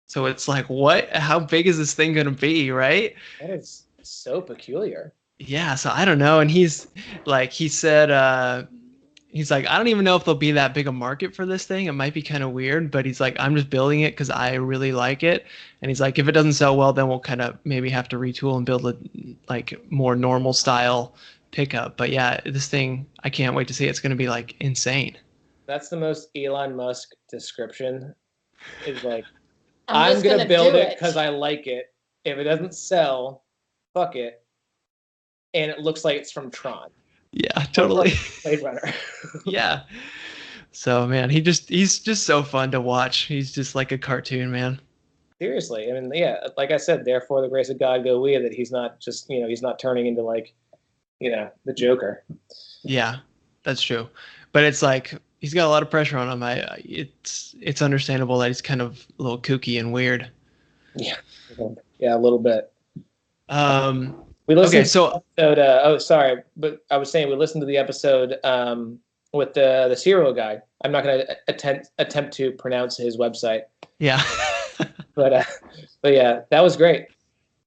So it's like, how big is this thing going to be, right? That is so peculiar. Yeah, so I don't know. And he said, he's like, I don't even know if there'll be that big a market for this thing. It might be kind of weird, but he's like, I'm just building it because I really like it. And he's like, if it doesn't sell well, then we'll kind of maybe have to retool and build a like more normal style pickup. But yeah, this thing, I can't wait to see. It's going to be like insane. That's the most Elon Musk description. Is like, I'm I'm just gonna build do it because I like it. If it doesn't sell, fuck it. And it looks like it's from Tron. Yeah, totally. Blade Runner. Yeah. So man, he's just so fun to watch. He's just like a cartoon, man. Seriously, I mean, yeah, like I said, therefore the grace of God go we, that he's not just, he's not turning into like, the Joker. Yeah, that's true. But it's like he's got a lot of pressure on him. It's understandable that he's kind of a little kooky and weird. Yeah, yeah, a little bit. We listened okay, so to the episode, sorry, but I was saying we listened to the episode with the serial guy. I'm not going to attempt to pronounce his website. Yeah. but yeah, that was great.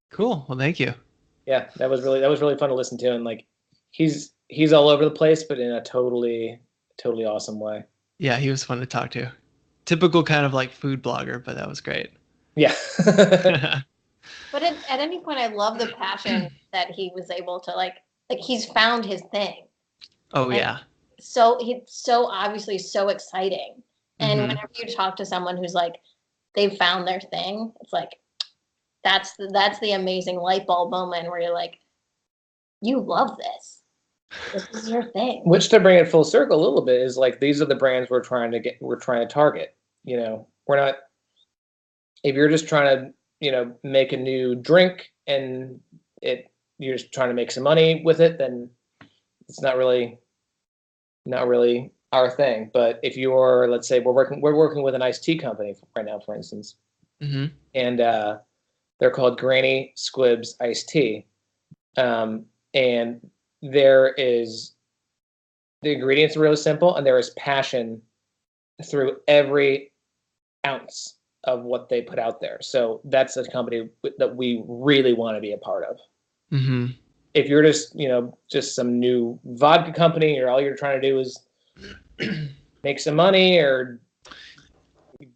Cool. Well, thank you. Yeah, that was really fun to listen to, and like he's all over the place, but in a totally awesome way. Yeah, he was fun to talk to. Typical kind of like food blogger, but that was great. Yeah. But at any point, I love the passion that he was able to like he's found his thing. Oh, yeah. So it's so obviously so exciting. And whenever you talk to someone who's like, they've found their thing, it's like, that's the amazing light bulb moment where you're like, you love this. This is your thing. Which, to bring it full circle a little bit, is like, these are the brands we're trying to target. We're not, if you're just trying to, make a new drink and you're just trying to make some money with it, then it's not really our thing. But if you're, let's say we're working with an iced tea company right now, for instance, and they're called Granny Squibs Iced Tea, and the ingredients are really simple, and there is passion through every ounce of what they put out there. So that's a company that we really want to be a part of. If you're just some new vodka company, or all you're trying to do is make some money or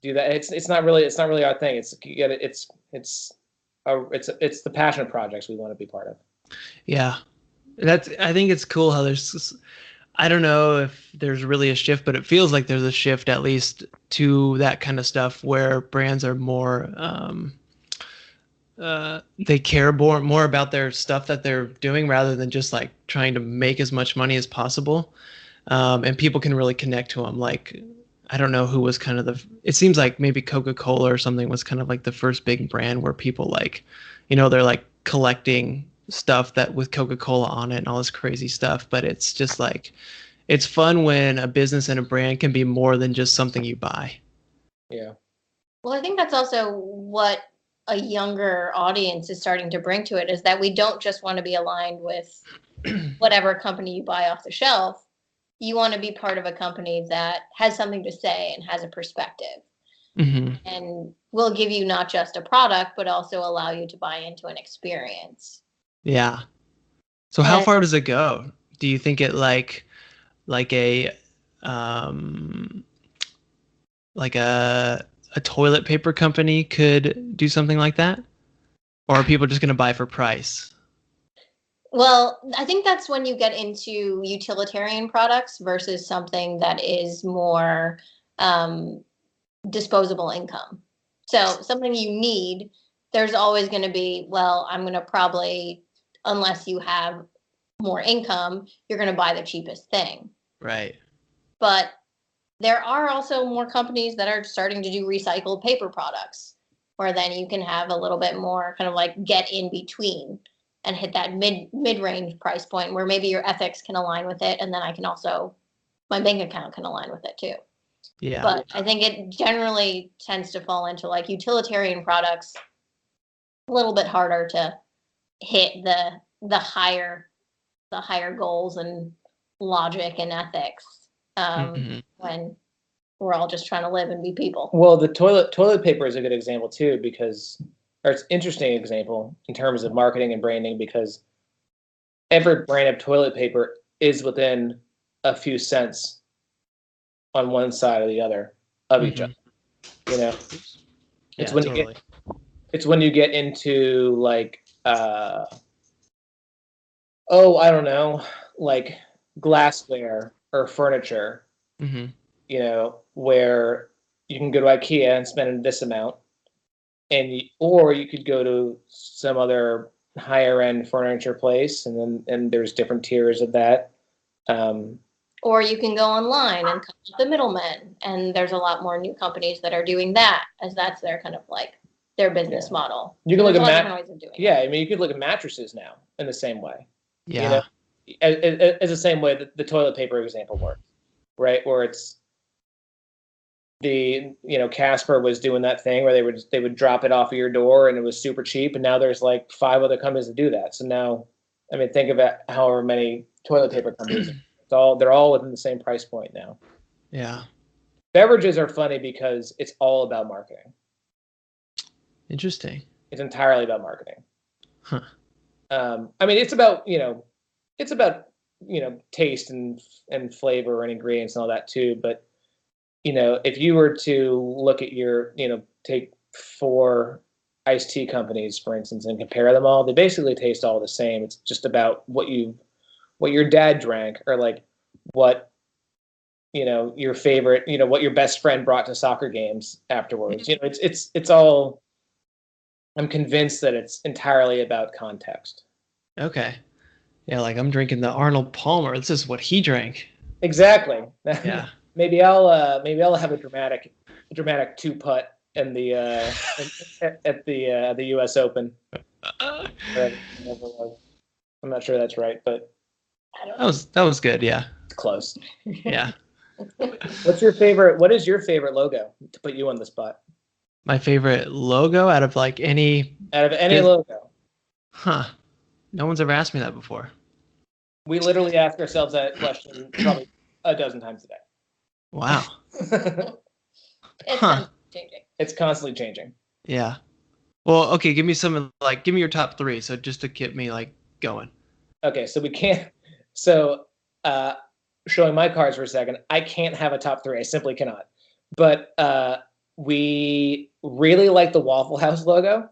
do that, it's not really our thing. It's the passion projects we want to be part of. Yeah, I think it's cool how I don't know if there's really a shift, but it feels like there's a shift at least to that kind of stuff where brands are more they care more about their stuff that they're doing rather than just like trying to make as much money as possible. And people can really connect to them. Like, I don't know who was kind of it seems like maybe Coca-Cola or something was kind of like the first big brand where people like, they're like collecting stuff that with Coca-Cola on it and all this crazy stuff. But it's just like, it's fun when a business and a brand can be more than just something you buy. Yeah. Well, I think that's also what a younger audience is starting to bring to it, is that we don't just want to be aligned with whatever company you buy off the shelf. You want to be part of a company that has something to say and has a perspective. And will give you not just a product, but also allow you to buy into an experience. Yeah. So how far does it go? Do you think it like a toilet paper company could do something like that? Or are people just going to buy for price? Well, I think that's when you get into utilitarian products versus something that is more disposable income. So something you need, there's always going to be, well, I'm going to probably, unless you have more income, you're going to buy the cheapest thing. Right. But there are also more companies that are starting to do recycled paper products, where then you can have a little bit more kind of like get in between and hit that mid-range price point where maybe your ethics can align with it, and then my bank account can align with it too. Yeah. But I think it generally tends to fall into like utilitarian products, a little bit harder to hit the higher goals and logic and ethics when we're all just trying to live and be people. Well, the toilet paper is a good example too, or it's an interesting example in terms of marketing and branding, because every brand of toilet paper is within a few cents on one side or the other of each other. You know, it's Yeah, when totally. it's when you get into like oh, I don't know, like glassware or furniture, Mm-hmm. you know, where you can go to IKEA and spend this amount, or you could go to some other higher end furniture place, and there's different tiers of that. Or you can go online and cut out the middlemen, and there's a lot more new companies that are doing that, as that's their kind of like their business model. You can There's look a lot of at different ways of doing it. yeah, I mean, you could look at mattresses now in the same way. You Yeah. know, as the same way that the toilet paper example works, right? Where it's Casper was doing that thing where they would drop it off of your door and it was super cheap, and now there's like 5 other companies that do that. So now, I mean, think about however many toilet paper companies. They're all within the same price point now. Yeah. Beverages are funny because it's all about marketing. Interesting. It's entirely about marketing. Huh. I mean, it's about taste and flavor and ingredients and all that too. But if you were to look at take 4 iced tea companies, for instance, and compare them all, they basically taste all the same. It's just about what your dad drank, or like what your favorite, what your best friend brought to soccer games afterwards. It's all. I'm convinced that it's entirely about context. Okay. Yeah, like I'm drinking the Arnold Palmer. This is what he drank. Exactly. Yeah. maybe I'll have a dramatic 2-putt in the at the U.S. Open. I'm not sure that's right, but that was good. Yeah. It's close. Yeah. What is your favorite logo, to put you on the spot? My favorite logo out of any logo. Huh. No one's ever asked me that before. We literally ask ourselves that question probably a dozen times a day. Wow. It's changing. It's constantly changing. Yeah. Well, okay, give me your top 3, so just to get me going. Okay, so we can't. So, showing my cards for a second, I can't have a top 3. I simply cannot. But we really like the Waffle House logo.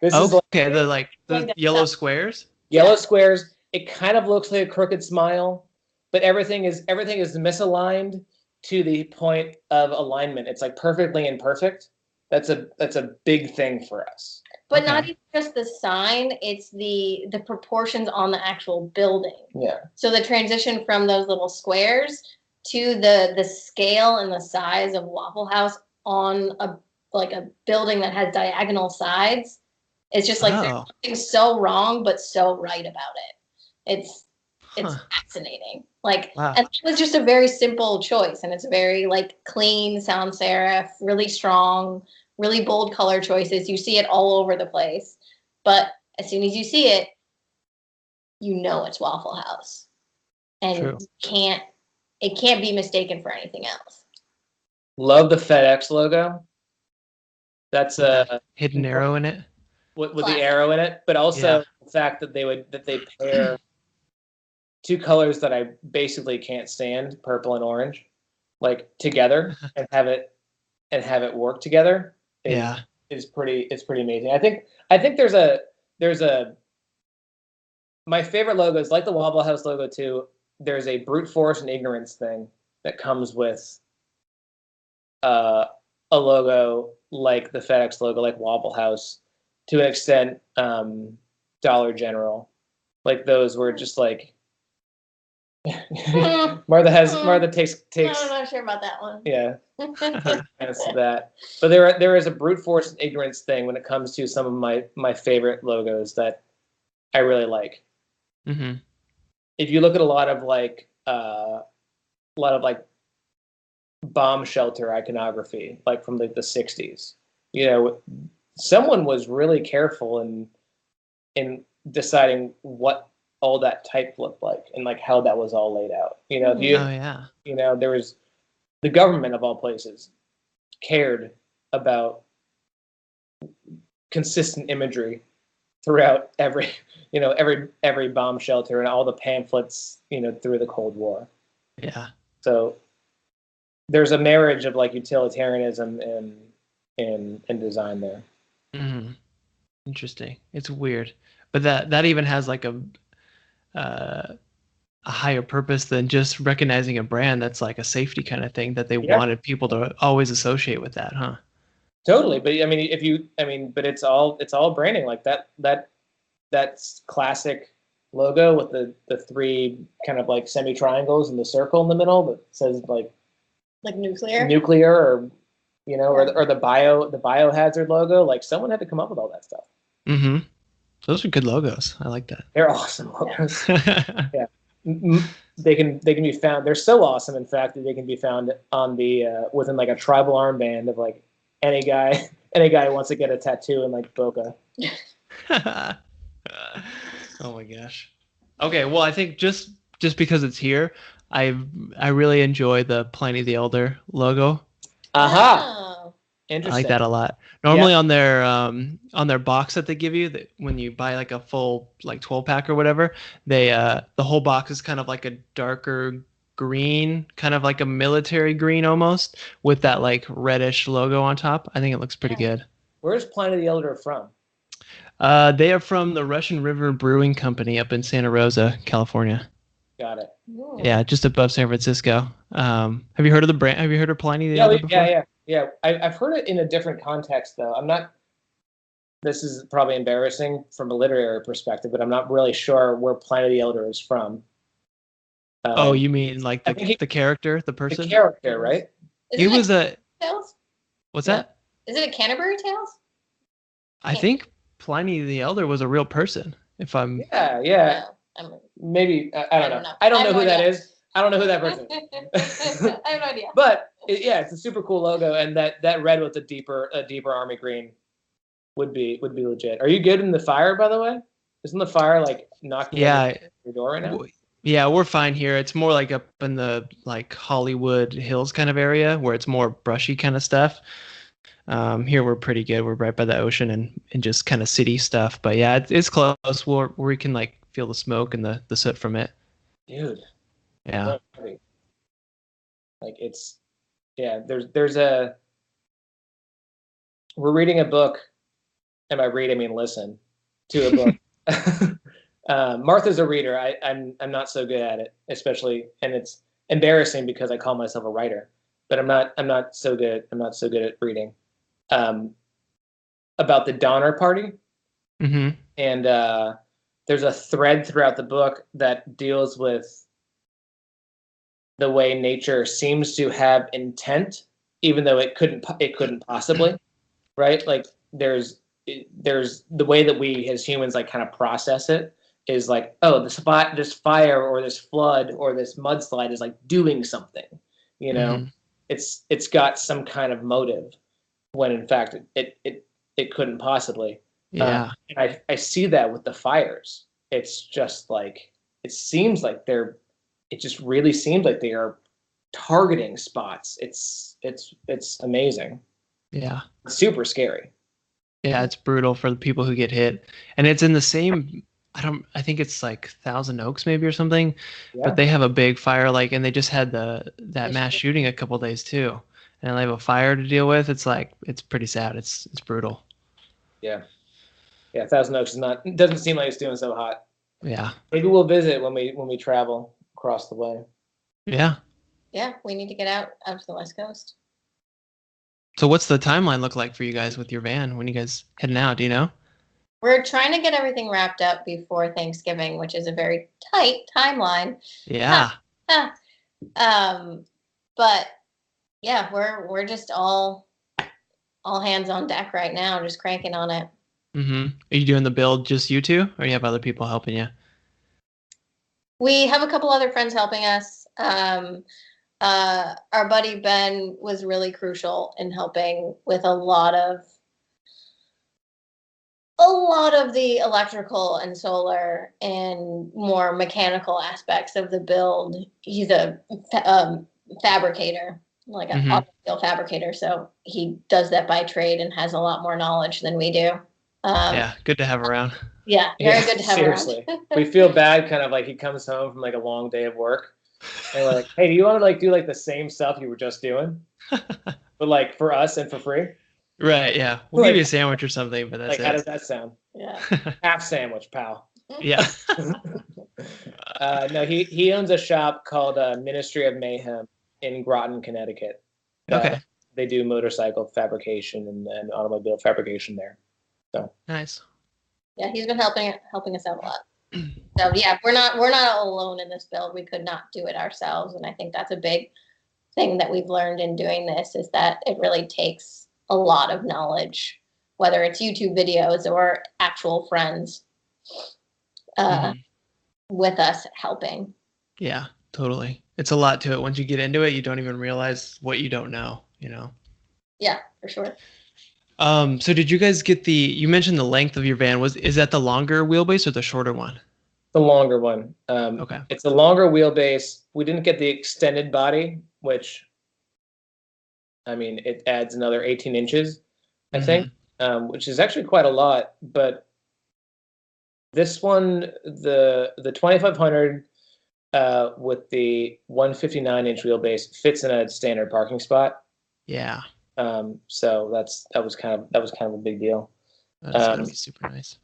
This is the yellow squares. Yellow squares. It kind of looks like a crooked smile, but everything is misaligned to the point of alignment. It's like perfectly imperfect. That's a big thing for us. But not even just the sign, it's the proportions on the actual building. Yeah. So the transition from those little squares to the scale and the size of Waffle House on a building that has diagonal sides, it's just there's something so wrong but so right about it. It's fascinating. Wow. And it was just a very simple choice, and it's very clean sans serif, really strong, really bold color choices. You see it all over the place, but as soon as you see it, it's Waffle House, and it can't be mistaken for anything else. Love the FedEx logo. That's a hidden arrow in it. With the arrow in it, but also the fact that they pair 2 colors that I basically can't stand, purple and orange, together and have it work together. Is pretty amazing. I think there's a my favorite logos, like the Waffle House logo too. There's a brute force and ignorance thing that comes with a logo like the FedEx logo, like Waffle House, to an extent. Dollar General, those were just Martha takes. I'm not sure about that one. Yeah, that. But there is a brute force and ignorance thing when it comes to some of my favorite logos that I really like. Mm-hmm. If you look at a lot of bomb shelter iconography, from the 60s, someone was really careful in deciding what all that type looked like and how that was all laid out. There was the government of all places cared about consistent imagery throughout every bomb shelter and all the pamphlets through the Cold War. Yeah. So there's a marriage of like utilitarianism and design there. Mm-hmm. Interesting. It's weird, but that even has like a higher purpose than just recognizing a brand. That's like a safety kind of thing that they wanted people to always associate with that, huh? Totally. But I mean, but it's all branding. Like that's classic logo with the three kind of like semi triangles and the circle in the middle that says like nuclear, or or the biohazard logo. Like someone had to come up with all that stuff. Mm-hmm. Those are good logos. I like that. They're awesome logos. Yeah. They can be found. They're so awesome, in fact, that they can be found on the within like a tribal armband of like any guy who wants to get a tattoo in like Boca. Oh my gosh. Okay, well, I think just because it's here, I really enjoy the Pliny the Elder logo. Oh. Interesting. I like that a lot. Normally on their box that they give you, that when you buy like a full like 12-pack or whatever, they the whole box is kind of like a darker green, kind of like a military green almost, with that like reddish logo on top. I think it looks pretty good. Where's Pliny the Elder from? They are from the Russian River Brewing Company up in Santa Rosa, California. Got it. Ooh. Yeah, just above San Francisco. Have you heard of the brand? Have you heard of Pliny the Elder before? Yeah. I've heard it in a different context, though. I'm not. This is probably embarrassing from a literary perspective, but I'm not really sure where Pliny the Elder is from. Oh, you mean like the character, the person? The character, right? He was a. Tales? What's that? Is it a Canterbury Tales? I think Pliny the Elder was a real person. If I'm. Yeah. Maybe I don't know. I don't know who that is. I don't know who that person is. I have no idea. But it's a super cool logo, and that red with a deeper army green would be legit. Are you good in the fire, by the way? Isn't the fire like knocking on your door right now? Yeah, we're fine here. It's more like up in the like Hollywood Hills kind of area where it's more brushy kind of stuff. Here we're pretty good. We're right by the ocean and just kind of city stuff. But yeah, it's close where we can like feel the smoke and the soot from it. Dude. Yeah. Like there's a we're reading a book, and by read I mean listen to a book. Martha's a reader. I'm not so good at it, especially, and it's embarrassing because I call myself a writer, but I'm not so good at reading. About the Donner Party. Mm-hmm. And there's a thread throughout the book that deals with the way nature seems to have intent, even though it couldn't possibly, right? Like there's the way that we as humans like kind of process it is like, oh, this fire or this flood or this mudslide is like doing something, Mm-hmm. It's got some kind of motive, when in fact it couldn't possibly. Yeah. And I see that with the fires. It's just like it just really seems like they are targeting spots. It's amazing. Yeah. It's super scary. Yeah, it's brutal for the people who get hit. And it's in the same I think it's like Thousand Oaks maybe or something. Yeah. But they have a big fire and they just had that mass shooting a couple days too. And they have a fire to deal with. It's pretty sad. It's brutal. Yeah. Yeah, Thousand Oaks it doesn't seem like it's doing so hot. Yeah. Maybe we'll visit when we travel across the way. Yeah. Yeah, we need to get out to the West Coast. So what's the timeline look like for you guys with your van? When you guys heading out, do you know? We're trying to get everything wrapped up before Thanksgiving, which is a very tight timeline. Yeah. But yeah, we're just all hands on deck right now, just cranking on it. Mm-hmm. Are you doing the build just you two, or you have other people helping you? We have a couple other friends helping us. Our buddy Ben was really crucial in helping with a lot of the electrical and solar and more mechanical aspects of the build. He's a fabricator, like an automobile fabricator, so he does that by trade and has a lot more knowledge than we do. Yeah, good to have around. Yeah, very good to have seriously. around. We feel bad, kind of like he comes home from like a long day of work, And we're like, hey, do you want to like do like the same stuff you were just doing, but like for us and for free? Right, yeah. We'll give Like, you a sandwich or something, but that's like how does it. that sound? Yeah. Half sandwich, pal. Yeah. No, he owns a shop called Ministry of Mayhem in Groton, Connecticut. Okay. They do motorcycle fabrication and automobile fabrication there. So Nice. Yeah, he's been helping us out a lot. So yeah, we're not alone in this build. We could not do it ourselves, and I think that's a big thing that we've learned in doing this is that it really takes a lot of knowledge, whether it's YouTube videos or actual friends with us helping. Yeah, totally. It's a lot to it. Once you get into it, you don't even realize what you don't know, you know? Yeah, for sure. So did you guys get you mentioned the length of your van. Is that the longer wheelbase or the shorter one? the longer one. Okay. It's a longer wheelbase. We didn't get the extended body, which, I mean, it adds another 18 inches, I think, which is actually quite a lot. But this one, the 2500 with the 159-inch wheelbase fits in a standard parking spot. Yeah. So that was kind of a big deal. That's gonna be super nice.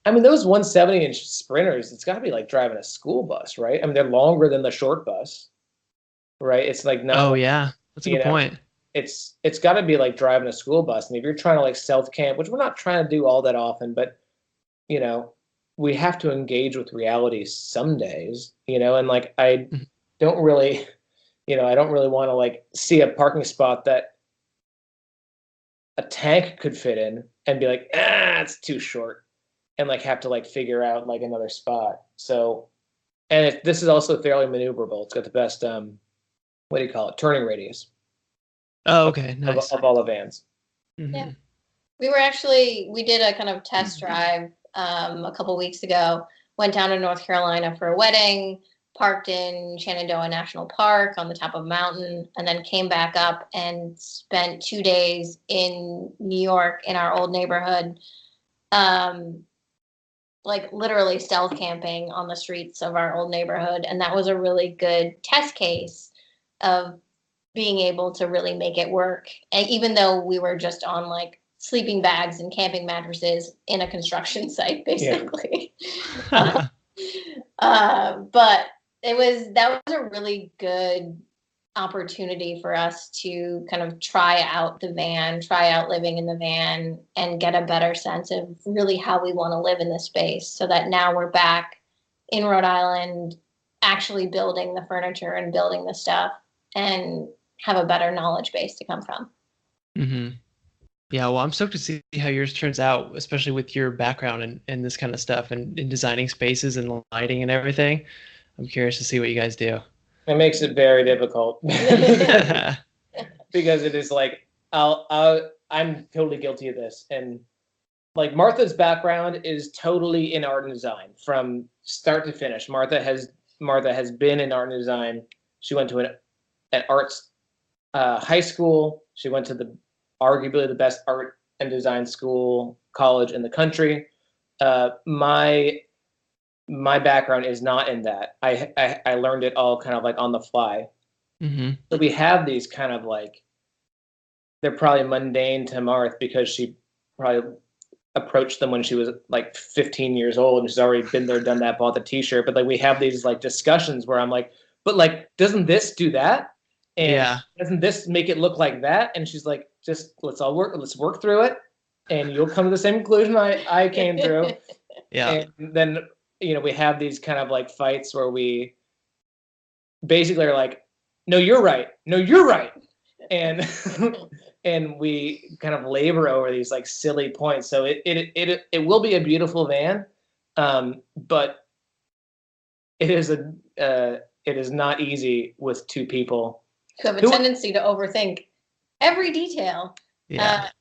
I mean, those 170-inch Sprinters, it's got to be like driving a school bus, right? I mean, they're longer than the short bus, right? It's like not. Oh yeah, that's a good point. It's got to be like driving a school bus. I mean, if you're trying to like stealth camp, which we're not trying to do all that often, but you know, we have to engage with reality some days, you know, and like I don't really want to like see a parking spot that a tank could fit in and be like, it's too short, and like have to like figure out like another spot. So, and this is also fairly maneuverable. It's got the best what do you call it, turning radius. Oh, okay, nice. Of all the vans. Yeah, we did a kind of test drive a couple weeks ago. Went down to North Carolina for a wedding, parked in Shenandoah National Park on the top of a mountain, and then came back up and spent 2 days in New York in our old neighborhood, like literally stealth camping on the streets of our old neighborhood. And that was a really good test case of being able to really make it work. And even though we were just on like sleeping bags and camping mattresses in a construction site, basically. Yeah. But that was a really good opportunity for us to kind of try out living in the van and get a better sense of really how we want to live in this space, so that now we're back in Rhode Island actually building the furniture and building the stuff and have a better knowledge base to come from. Yeah, well, I'm stoked to see how yours turns out, especially with your background and this kind of stuff and in designing spaces and lighting and everything. I'm curious to see what you guys do. It makes it very difficult because it is like I'm totally guilty of this, and like Martha's background is totally in art and design from start to finish. Martha has been in art and design. She went to an arts high school. She went to arguably the best art and design college in the country. My background is not in that. I learned it all kind of like on the fly. So we have these kind of like, they're probably mundane to Martha because she probably approached them when she was like 15 years old and she's already been there, done that, bought the t-shirt. But like we have these like discussions where I'm like, but like, doesn't this do that? And doesn't this make it look like that? And she's like, let's work through it, and you'll come to the same conclusion I came through. Yeah. And then, we have these kind of like fights where we basically are like, no, you're right. No, you're right. And and we kind of labor over these like silly points. So it will be a beautiful van, but it is not easy with two people who have a tendency to overthink every detail,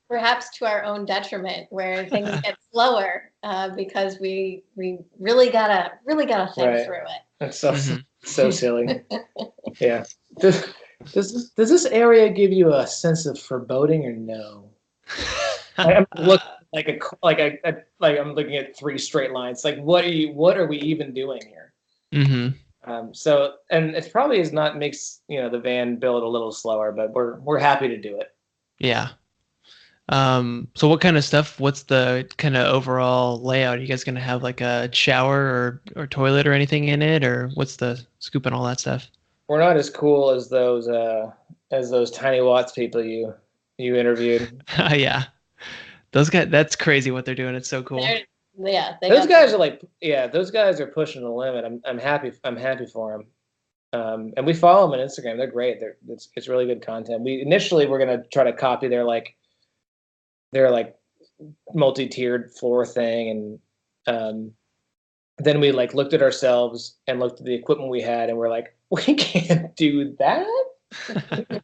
perhaps to our own detriment, where things get slower because we really gotta think through it. That's so silly. Yeah. Does this area give you a sense of foreboding or no? I'm looking I'm looking at three straight lines. Like, what are we even doing here? So, and it probably is not makes the van build a little slower, but we're happy to do it. Yeah. So what kind of stuff, what's the kind of overall layout? Are you guys gonna have like a shower or toilet or anything in it, or what's the scoop and all that stuff? We're not as cool as those Tiny Watts people you interviewed. Yeah. Those guys, that's crazy what they're doing. It's so cool. Those guys are like, those guys are pushing the limit. I'm happy for them. And we follow them on Instagram. They're great. It's really good content. We initially we're gonna try to copy their multi-tiered floor thing, and then we like looked at ourselves and looked at the equipment we had, and we're like, we can't do that.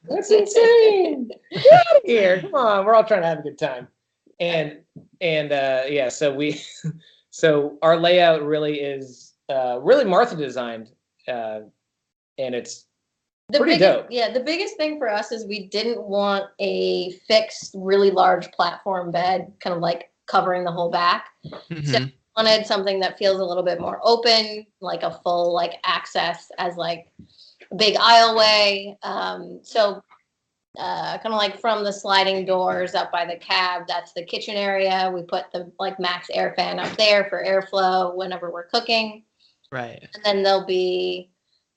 That's insane. Get out of here. Come on, we're all trying to have a good time. And so our layout really is really Martha designed, and it's pretty dope. Yeah, the biggest thing for us is we didn't want a fixed, really large platform bed, kind of like covering the whole back. Mhm. So we wanted something that feels a little bit more open, like a full like access as like a big aisleway. Kind of like from the sliding doors up by the cab, that's the kitchen area. We put the like max air fan up there for airflow whenever we're cooking. Right. And then there'll be,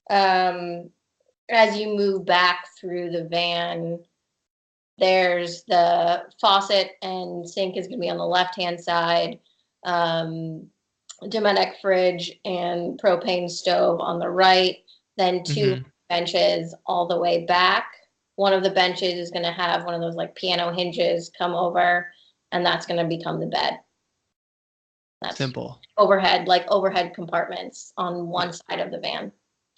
as you move back through the van, there's the faucet and sink is going to be on the left-hand side, Dometic fridge and propane stove on the right, then two benches all the way back. One of the benches is going to have one of those like piano hinges come over, and that's going to become the bed. That's simple. Overhead compartments on one side of the van.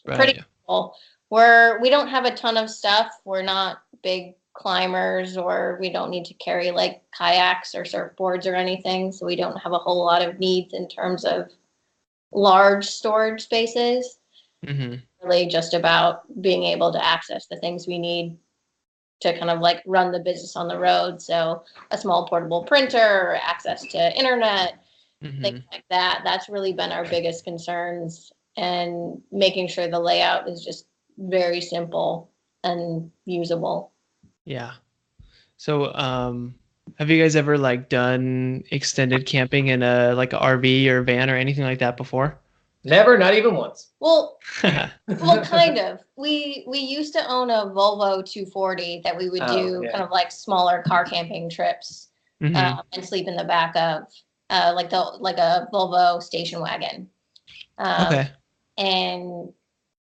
Right. Pretty cool. We don't have a ton of stuff. We're not big climbers, or we don't need to carry like kayaks or surfboards or anything. So we don't have a whole lot of needs in terms of large storage spaces. Mm-hmm. Really just about being able to access the things we need to kind of like run the business on the road. So a small portable printer, access to internet, things like that. That's really been our biggest concerns, and making sure the layout is just very simple and usable. Yeah. So, have you guys ever like done extended camping in a like a RV or van or anything like that before? Never, not even once. Well, kind of. We used to own a Volvo 240 that we would do kind of like smaller car camping trips, and sleep in the back of like a Volvo station wagon. Okay. And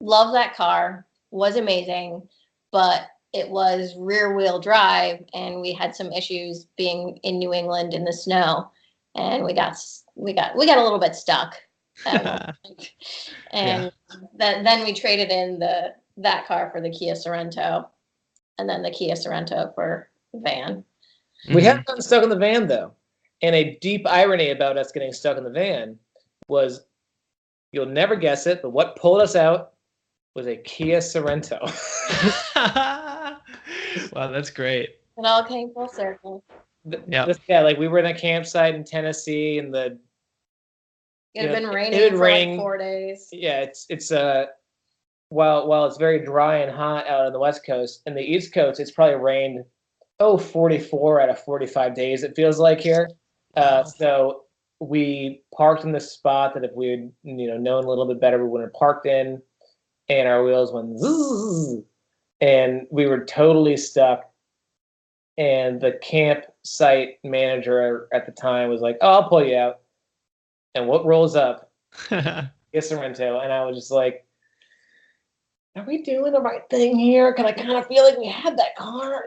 love that car. Was amazing, but it was rear wheel drive, and we had some issues being in New England in the snow, and we got a little bit stuck. And then we traded in that car for the Kia Sorento, and then the Kia Sorento for the van. We haven't gotten stuck in the van though, and a deep irony about us getting stuck in the van was, you'll never guess it, but what pulled us out was a Kia Sorento. Wow, that's great. It all came full circle. Like we were in a campsite in Tennessee, and it had been raining for like 4 days. Yeah, it's while it's very dry and hot out on the West Coast, and the East Coast, it's probably rained 44 out of 45 days, it feels like here. So we parked in this spot that if we had known a little bit better, we would have parked in, and our wheels went zzz, and we were totally stuck. And the campsite manager at the time was like, "Oh, I'll pull you out." And what rolls up? Kia Sorento. And I was just like, are we doing the right thing here? Because I kind of feel like we had that car.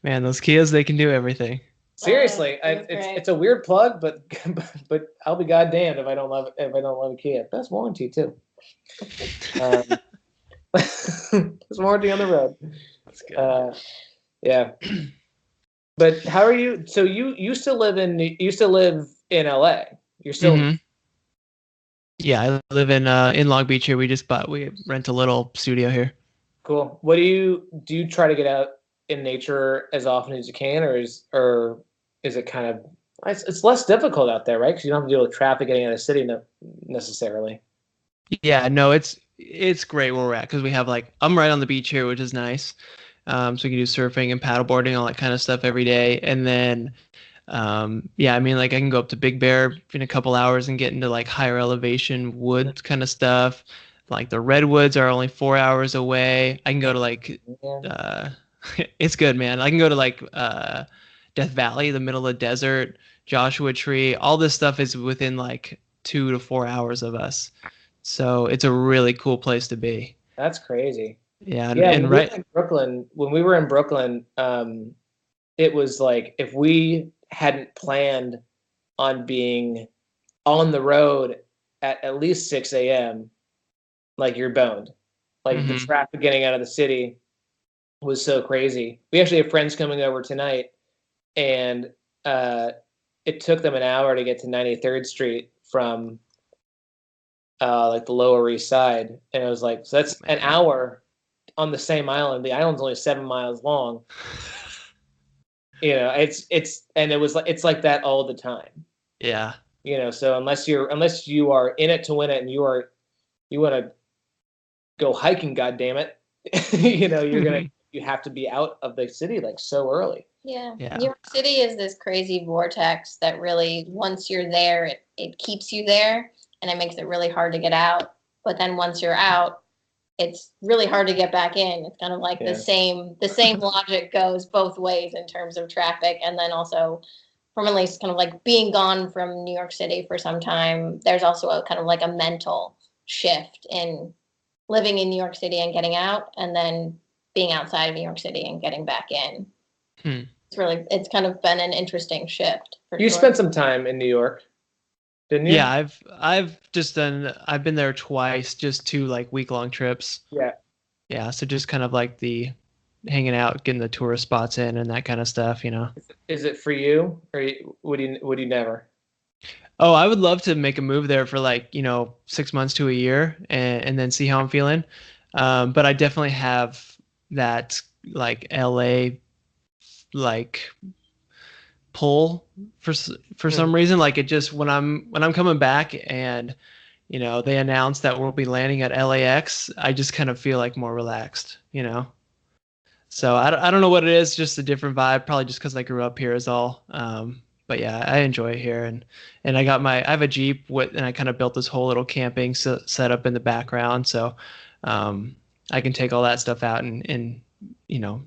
Man, those Kias, they can do everything. Seriously, it's a weird plug, but I'll be goddamned if I don't love a Kia. Best warranty too. Best warranty on the road. That's good. Yeah. But how are you? So you used to live in LA. You're still. Yeah, I live in Long Beach here. We rent a little studio here. Cool. What do you try to get out in nature as often as you can, or is it kind of, it's less difficult out there, right? Because you don't have to deal with traffic getting out of the city necessarily. Yeah, no, it's great where we're at because we have like I'm right on the beach here, which is nice. So we can do surfing and paddleboarding, all that kind of stuff every day. And then, yeah, I mean, like I can go up to Big Bear in a couple hours and get into like higher elevation wood kind of stuff. Like the redwoods are only 4 hours away. I can go to like, Yeah, uh, it's good, man. I can go to like Death Valley, the middle of the desert, Joshua Tree. All this stuff is within like 2 to 4 hours of us. So it's a really cool place to be. that's crazy. Yeah, Yeah, and right. when we were in Brooklyn, it was like if we hadn't planned on being on the road at least 6 a.m., like you're boned. Like the Mhm. traffic getting out of the city was so crazy. We actually have friends coming over tonight, and uh, it took them an hour to get to 93rd Street from like the Lower East Side, and it was like so that's an Man. hour on the same island. The island's only 7 miles long. It's and it was like it's like that all the time. Yeah. So unless you are in it to win it, and you want to go hiking, god damn it, you have to be out of the city like so early. Yeah. Yeah. New York City is this crazy vortex that really, once you're there, it keeps you there and it makes it really hard to get out. But then once you're out, it's really hard to get back in. It's kind of like Yeah. the same logic goes both ways in terms of traffic. And then also from at least kind of like being gone from New York City for some time, there's also a kind of like a mental shift in living in New York City and getting out, and then being outside of New York City and getting back in. Hmm. It's kind of been an interesting shift for You sure. spent some time in New York, didn't you? Yeah, I've been there twice, just 2 like week-long trips. Yeah. Yeah, so just kind of like the hanging out, getting the tourist spots in and that kind of stuff. Is it for you, or would you never? Oh, I would love to make a move there for like 6 months to a year and then see how I'm feeling. But I definitely have that like LA like pull for Hmm. some reason. Like it just when I'm coming back and they announce that we'll be landing at LAX, I just kind of feel like more relaxed. So I don't know what it is, just a different vibe, probably just because I grew up here is all. But yeah, I enjoy it here, and I have a Jeep and I kind of built this whole little camping setup in the background, so um, I can take all that stuff out and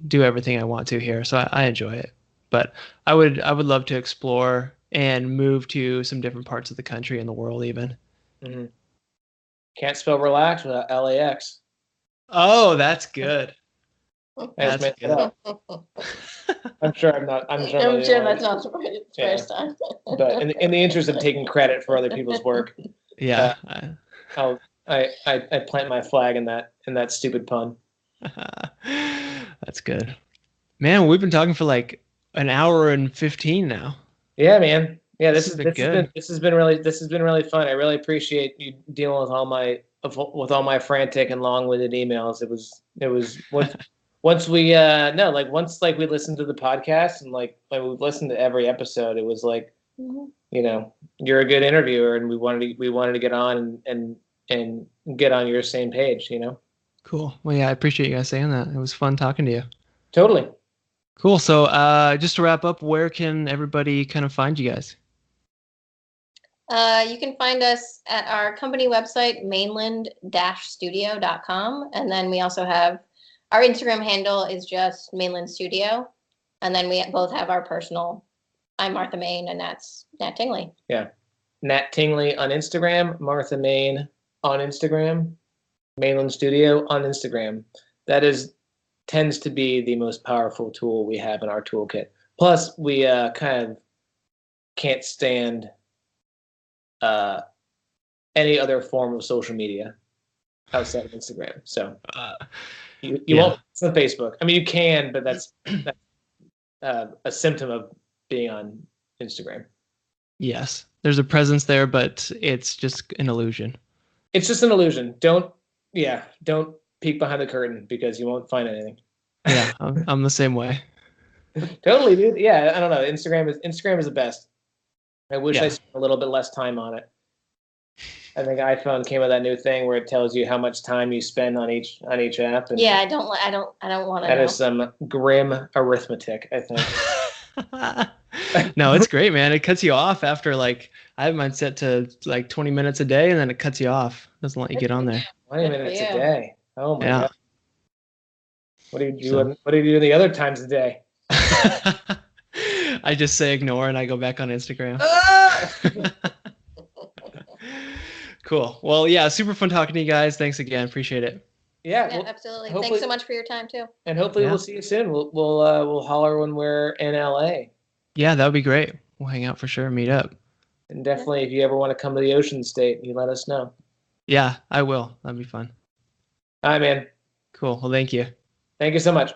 do everything I want to here. So I enjoy it, but I would love to explore and move to some different parts of the country and the world even. Hmm. Can't spell relax without LAX. Oh, that's good. I just That's made that good. up. I'm sure I'm not. I'm sure I'm not I'm the sure only that's one. not the Yeah. first time. But in the interest of taking credit for other people's work, Yeah. I'll I plant my flag in that stupid pun. That's good. Man, we've been talking for like an hour and 15 now. Yeah, man. Yeah, This has been good. this has been really fun. I really appreciate you dealing with all my frantic and long-winded emails. It was once we no like once like we listened to the podcast and like we've listened to every episode. It was like Mhm. you're a good interviewer, and we wanted to get on and get on your same page. Cool. Well, yeah, I appreciate you guys saying that. It was fun talking to you. Totally. Cool. So, just to wrap up, where can everybody kind of find you guys? You can find us at our company website, mainland-studio.com. And then we also have our Instagram handle is just Mainland Studio. And then we both have our personal, I'm Martha Main and that's Nat Tingley. Yeah. Nat Tingley on Instagram, Martha Main on Instagram, Mainland Studio on Instagram. That tends to be the most powerful tool we have in our toolkit. Plus, we kind of can't stand uh, any other form of social media outside of Instagram. So Uh, you yeah. won't. It's on Facebook. I mean, you can, but that's a symptom of being on Instagram. Yes. There's a presence there, but it's just an illusion. It's just an illusion. Don't peek behind the curtain because you won't find anything. Yeah, I'm the same way. Totally, dude. Yeah, I don't know. Instagram is the best. I wish I Yeah. spent a little bit less time on it. I think iPhone came with that new thing where it tells you how much time you spend on each app. And Yeah, I don't want to that know. is some grim arithmetic, I think. No, it's great, man. It cuts you off after like I have mine set to like 20 minutes a day, and then it cuts you off. Doesn't let you get on there. 20 minutes a day. Oh my Yeah. God. What do you do? What do you do the other times a day? I just say ignore and I go back on Instagram. Cool. Well, yeah, super fun talking to you guys. Thanks again. Appreciate it. Yeah, Yeah, well, absolutely. Thanks so much for your time too. And hopefully we'll see you soon. We'll holler when we're in LA. Yeah, that would be great. We'll hang out for sure, meet up. And definitely, if you ever want to come to the Ocean State, you let us know. Yeah, I will. That'd be fun. All right, man. Cool. Well, thank you. Thank you so much.